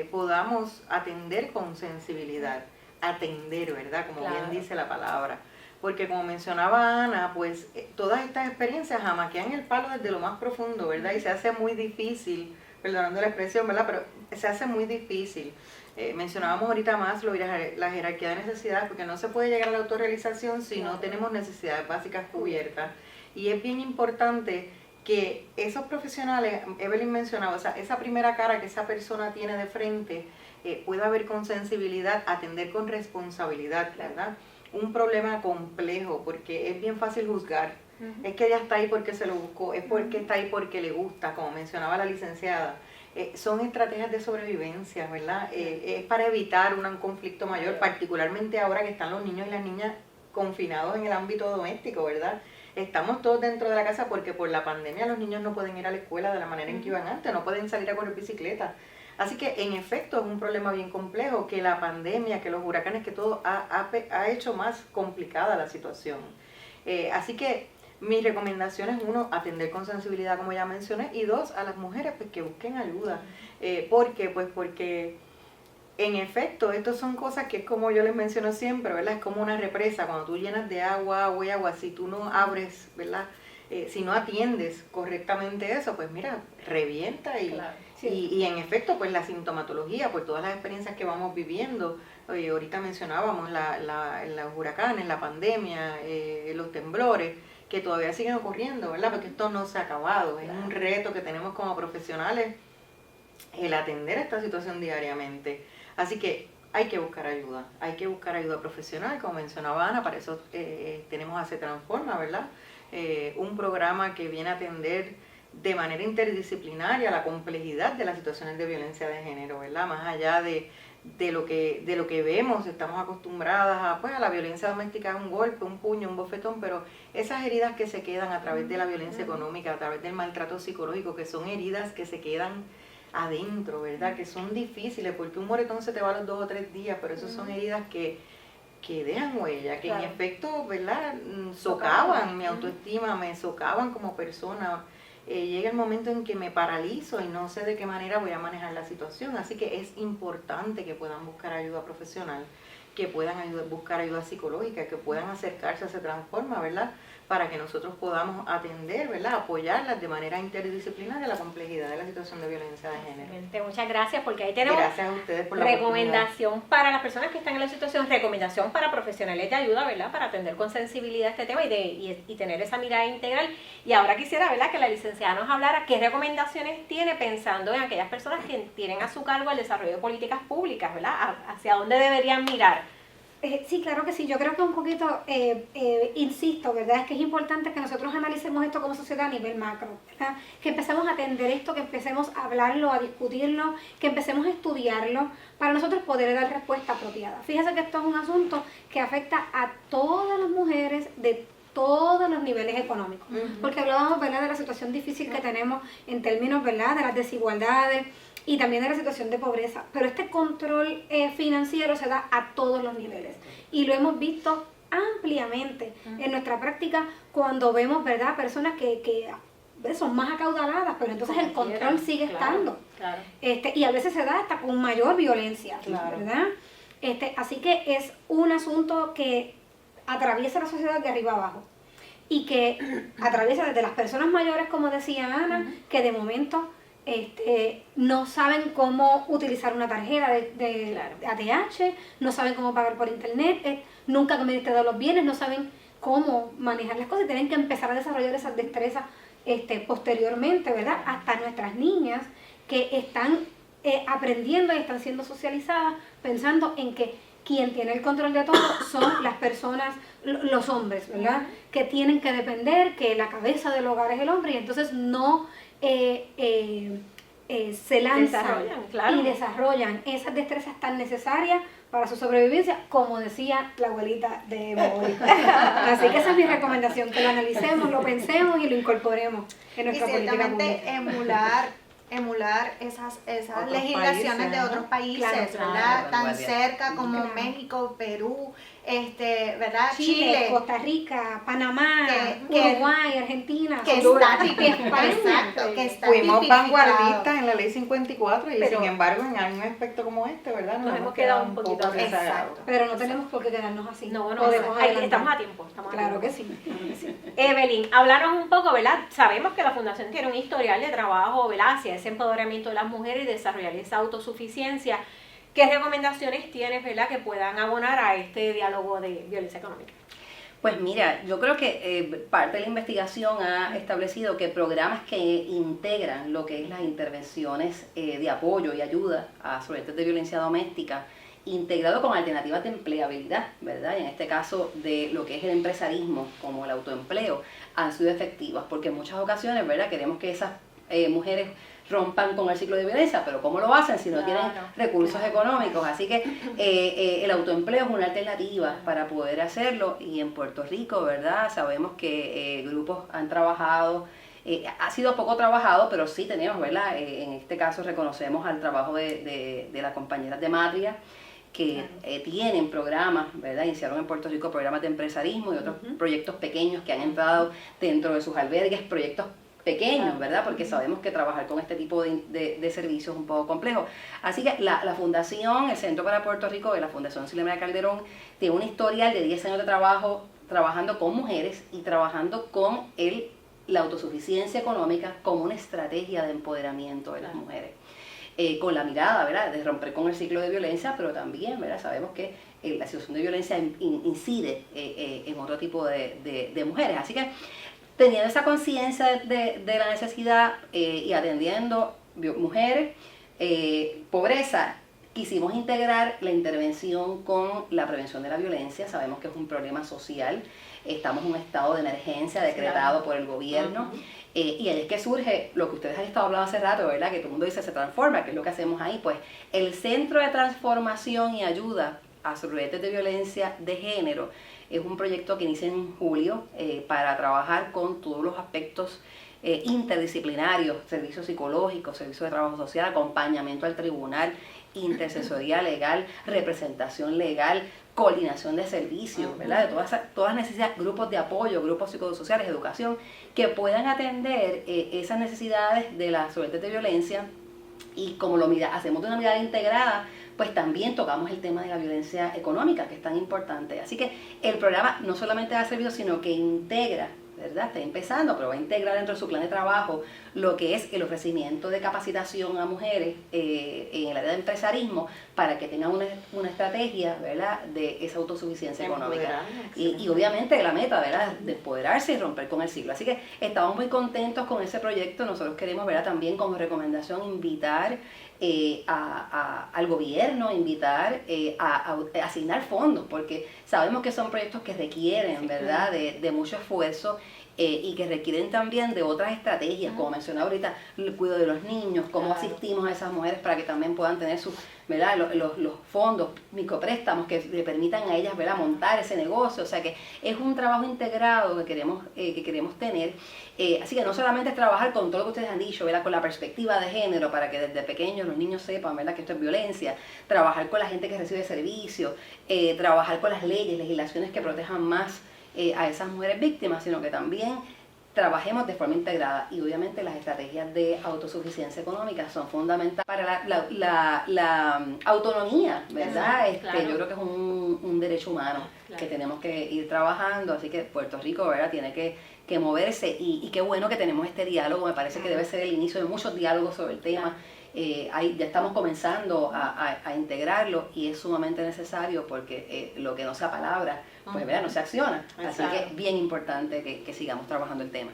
podamos atender con sensibilidad, ¿verdad? Como bien dice la palabra. Porque como mencionaba Ana, pues todas estas experiencias jamaquean el palo desde lo más profundo, ¿verdad? Y se hace muy difícil, perdonando la expresión, ¿verdad? Pero se hace muy difícil. Mencionábamos ahorita Maslow y la jerarquía de necesidades, porque no se puede llegar a la autorrealización si no tenemos necesidades básicas cubiertas. Y es bien importante que esos profesionales, Evelyn mencionaba, o sea, esa primera cara que esa persona tiene de frente, pueda ver con sensibilidad, atender con responsabilidad, ¿verdad? Un problema complejo, porque es bien fácil juzgar. Es que ella está ahí porque se lo buscó, es porque está ahí porque le gusta, como mencionaba la licenciada. Son estrategias de sobrevivencia, ¿verdad? Es para evitar un conflicto mayor, particularmente ahora que están los niños y las niñas confinados en el ámbito doméstico, ¿verdad? estamos todos dentro de la casa porque por la pandemia los niños no pueden ir a la escuela de la manera en que iban antes, no pueden salir a correr bicicleta. Así que en efecto es un problema bien complejo que la pandemia, que los huracanes, que todo ha hecho más complicada la situación. Así que mi recomendación es, uno, atender con sensibilidad como ya mencioné, y dos, a las mujeres pues que busquen ayuda. ¿Por qué? Pues porque en efecto estas son cosas que es como yo les menciono siempre, ¿verdad? Es como una represa, cuando tú llenas de agua, si tú no abres, ¿verdad? Si no atiendes correctamente eso, pues mira, revienta y... Claro. Y en efecto, pues la sintomatología, por todas las experiencias que vamos viviendo, ahorita mencionábamos los huracanes, la pandemia, los temblores, que todavía siguen ocurriendo, ¿verdad? Porque esto no se ha acabado, es un reto que tenemos como profesionales el atender esta situación diariamente. Así que hay que buscar ayuda profesional, como mencionaba Ana, para eso tenemos a Se Transforma, ¿verdad? Un programa que viene a atender de manera interdisciplinaria la complejidad de las situaciones de violencia de género, ¿verdad? Más allá de lo que vemos, estamos acostumbradas a la violencia doméstica, es un golpe, un puño, un bofetón, pero esas heridas que se quedan a través de la violencia económica, a través del maltrato psicológico, que son heridas que se quedan adentro, ¿verdad? Que son difíciles, porque un moretón se te va a los 2 o 3 días, pero esas son heridas que dejan huella, que en efecto, ¿verdad? Socavan mi autoestima, me socavan como persona. Llega el momento en que me paralizo y no sé de qué manera voy a manejar la situación. Así que es importante que puedan buscar ayuda profesional, que puedan buscar ayuda psicológica, que puedan acercarse a Se Transforma, ¿verdad? Para que nosotros podamos atender, ¿verdad? Apoyarlas de manera interdisciplinaria la complejidad de la situación de violencia de género. Excelente, muchas gracias, porque ahí tenemos Gracias a ustedes por la recomendación para las personas que están en la situación, recomendación para profesionales de ayuda, ¿verdad? Para atender con sensibilidad este tema y tener esa mirada integral. Y ahora quisiera, ¿verdad?, que la licenciada nos hablara qué recomendaciones tiene pensando en aquellas personas que tienen a su cargo el desarrollo de políticas públicas, ¿verdad? Hacia dónde deberían mirar. Sí, claro que sí. Yo creo que un poquito, insisto, ¿verdad? Es que es importante que nosotros analicemos esto como sociedad a nivel macro, ¿verdad? Que empecemos a atender esto, que empecemos a hablarlo, a discutirlo, que empecemos a estudiarlo para nosotros poder dar respuesta apropiada. Fíjese que esto es un asunto que afecta a todas las mujeres de todos los niveles económicos, porque hablábamos, ¿verdad?, de la situación difícil que tenemos en términos, ¿verdad?, de las desigualdades y también de la situación de pobreza, pero este control financiero se da a todos los niveles y lo hemos visto ampliamente en nuestra práctica cuando vemos, ¿verdad?, personas que son más acaudaladas, pero entonces el control sigue estando. Claro. Y a veces se da hasta con mayor violencia, ¿verdad? Así que es un asunto que atraviesa la sociedad de arriba abajo y que atraviesa desde las personas mayores, como decía Ana, que de momento no saben cómo utilizar una tarjeta de ATH, no saben cómo pagar por internet, nunca han administrado los bienes, no saben cómo manejar las cosas y tienen que empezar a desarrollar esas destrezas posteriormente, ¿verdad? Hasta nuestras niñas que están aprendiendo y están siendo socializadas pensando en que quien tiene el control de todo son las personas, los hombres, ¿verdad? Que tienen que depender, que la cabeza del hogar es el hombre y entonces no se lanzan y desarrollan esas destrezas tan necesarias para su sobrevivencia, como decía la abuelita de Bobby. Así que esa es mi recomendación, que lo analicemos, lo pensemos y lo incorporemos en nuestra política pública. Emular esas legislaciones países, de otros países, claro, ¿verdad? Tan cerca como México, Perú, ¿verdad? Chile, Costa Rica, Panamá, Uruguay, Argentina, que Honduras, España. Exacto, que está Fuimos tipificado. vanguardistas en la ley 54 y Pero, sin embargo en un aspecto como este, ¿verdad? Nos hemos quedado un poquito rezagados. Exacto. pero no tenemos por qué quedarnos así. No, Podemos ahí adelantar. estamos a tiempo. Claro que sí, claro que sí. Evelyn, háblanos un poco, ¿verdad? Sabemos que la Fundación tiene un historial de trabajo, ¿verdad?, hacia ese empoderamiento de las mujeres y desarrollar esa autosuficiencia. ¿Qué recomendaciones tienes, ¿verdad?, que puedan abonar a este diálogo de violencia económica? Pues mira, yo creo que parte de la investigación ha establecido que programas que integran lo que es las intervenciones de apoyo y ayuda a sobrevivientes de violencia doméstica, integrado con alternativas de empleabilidad, ¿verdad? Y en este caso de lo que es el empresarismo, como el autoempleo, han sido efectivas, porque en muchas ocasiones, ¿verdad?, queremos que esas mujeres rompan con el ciclo de violencia, pero ¿cómo lo hacen si no tienen recursos económicos? Así que el autoempleo es una alternativa para poder hacerlo, y en Puerto Rico, ¿verdad? Sabemos que grupos han trabajado, ha sido poco trabajado, pero sí tenemos, ¿verdad? En este caso reconocemos al trabajo de las compañeras de Matria, que tienen programas, ¿verdad? Iniciaron en Puerto Rico programas de empresarismo y otros proyectos pequeños que han entrado dentro de sus albergues, proyectos pequeños, ¿verdad? Porque sabemos que trabajar con este tipo de servicios es un poco complejo. Así que la fundación, el Centro para Puerto Rico de la Fundación Xiomara Calderón, tiene un historial de 10 años de trabajo trabajando con mujeres y trabajando con la autosuficiencia económica como una estrategia de empoderamiento de las mujeres. Con la mirada, ¿verdad?, de romper con el ciclo de violencia, pero también, ¿verdad?, sabemos que la situación de violencia incide en otro tipo de mujeres. Así que teniendo esa conciencia de la necesidad y atendiendo mujeres, pobreza, quisimos integrar la intervención con la prevención de la violencia. Sabemos que es un problema social, estamos en un estado de emergencia decretado por el gobierno. Y ahí es que surge lo que ustedes han estado hablando hace rato, ¿verdad? Que todo el mundo dice se transforma, que es lo que hacemos ahí. Pues el Centro de Transformación y Ayuda a Sobrevivientes de Violencia de Género es un proyecto que inicia en julio para trabajar con todos los aspectos interdisciplinarios, servicios psicológicos, servicios de trabajo social, acompañamiento al tribunal, intercesoría legal, representación legal, coordinación de servicios, ¿verdad? De todas las necesidades, grupos de apoyo, grupos psicosociales, educación, que puedan atender esas necesidades de las sobrevivientes de violencia. Y como hacemos de una mirada integrada, pues también tocamos el tema de la violencia económica, que es tan importante. Así que el programa no solamente da servicio, sino que integra, ¿verdad? Está empezando, pero va a integrar dentro de su plan de trabajo lo que es el ofrecimiento de capacitación a mujeres en el área de empresarismo para que tengan una estrategia, ¿verdad?, de esa autosuficiencia económica. Y obviamente la meta, ¿verdad?, de empoderarse y romper con el ciclo. Así que estamos muy contentos con ese proyecto. Nosotros queremos, ¿verdad?, también como recomendación invitar al gobierno, invitar a asignar fondos, porque sabemos que son proyectos que requieren, ¿verdad?, de mucho esfuerzo y que requieren también de otras estrategias, como mencionaba ahorita, el cuidado de los niños, cómo asistimos a esas mujeres para que también puedan tener ¿verdad?, los fondos, micropréstamos que le permitan a ellas, ¿verdad?, montar ese negocio. O sea que es un trabajo integrado que queremos tener. Así que no solamente es trabajar con todo lo que ustedes han dicho, ¿verdad?, con la perspectiva de género, para que desde pequeños los niños sepan, ¿verdad?, que esto es violencia, trabajar con la gente que recibe servicios, trabajar con las legislaciones que protejan más a esas mujeres víctimas, sino que también trabajemos de forma integrada. Y obviamente las estrategias de autosuficiencia económica son fundamentales para la autonomía, ¿verdad? Yo creo que es un derecho humano que tenemos que ir trabajando. Así que Puerto Rico, ¿verdad?, tiene que moverse, y qué bueno que tenemos este diálogo. Me parece que debe ser el inicio de muchos diálogos sobre el tema. Ya estamos comenzando a integrarlo, y es sumamente necesario, porque lo que no sea palabra, pues ¿verdad?, no se acciona. Así que es bien importante que sigamos trabajando el tema.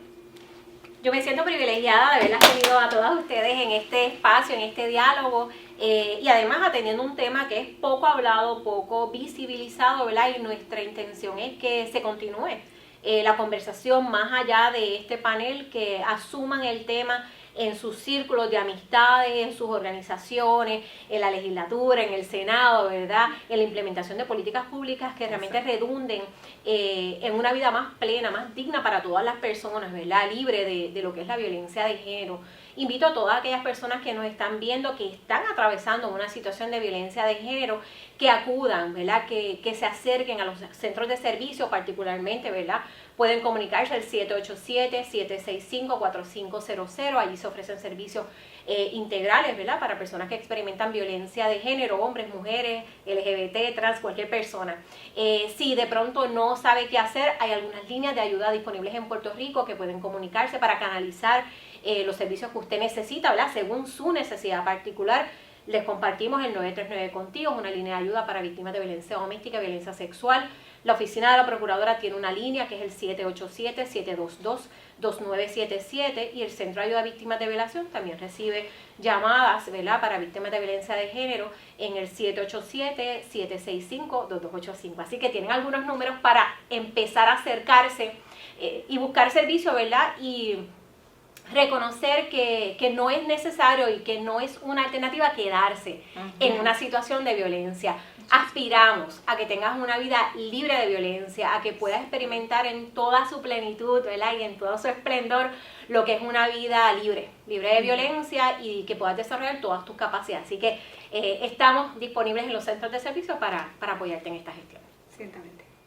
Yo me siento privilegiada de haberlas tenido a todas ustedes en este espacio, en este diálogo, y además atendiendo un tema que es poco hablado, poco visibilizado, ¿verdad? Y nuestra intención es que se continúe la conversación más allá de este panel, que asuman el tema en sus círculos de amistades, en sus organizaciones, en la legislatura, en el Senado, ¿verdad?, en la implementación de políticas públicas que realmente redunden en una vida más plena, más digna para todas las personas, ¿verdad?, libre de lo que es la violencia de género. Invito a todas aquellas personas que nos están viendo, que están atravesando una situación de violencia de género, que acudan, ¿verdad?, que se acerquen a los centros de servicio particularmente, ¿verdad? Pueden comunicarse al 787-765-4500, allí se ofrecen servicios integrales, ¿verdad?, para personas que experimentan violencia de género, hombres, mujeres, LGBT, trans, cualquier persona. Si de pronto no sabe qué hacer, hay algunas líneas de ayuda disponibles en Puerto Rico que pueden comunicarse para canalizar los servicios que usted necesita, ¿verdad?, según su necesidad particular. Les compartimos el 939 Contigo, una línea de ayuda para víctimas de violencia doméstica y violencia sexual. La oficina de la Procuradora tiene una línea que es el 787-722-2977, y el Centro de Ayuda a Víctimas de Violación también recibe llamadas, ¿verdad?, para víctimas de violencia de género en el 787-765-2285. Así que tienen algunos números para empezar a acercarse y buscar servicio, ¿verdad?, y reconocer que no es necesario y que no es una alternativa quedarse en una situación de violencia. Aspiramos a que tengas una vida libre de violencia, a que puedas experimentar en toda su plenitud, ¿verdad? Y en todo su esplendor lo que es una vida libre de violencia, y que puedas desarrollar todas tus capacidades. Así que estamos disponibles en los centros de servicio para apoyarte en esta gestión. Ciertamente.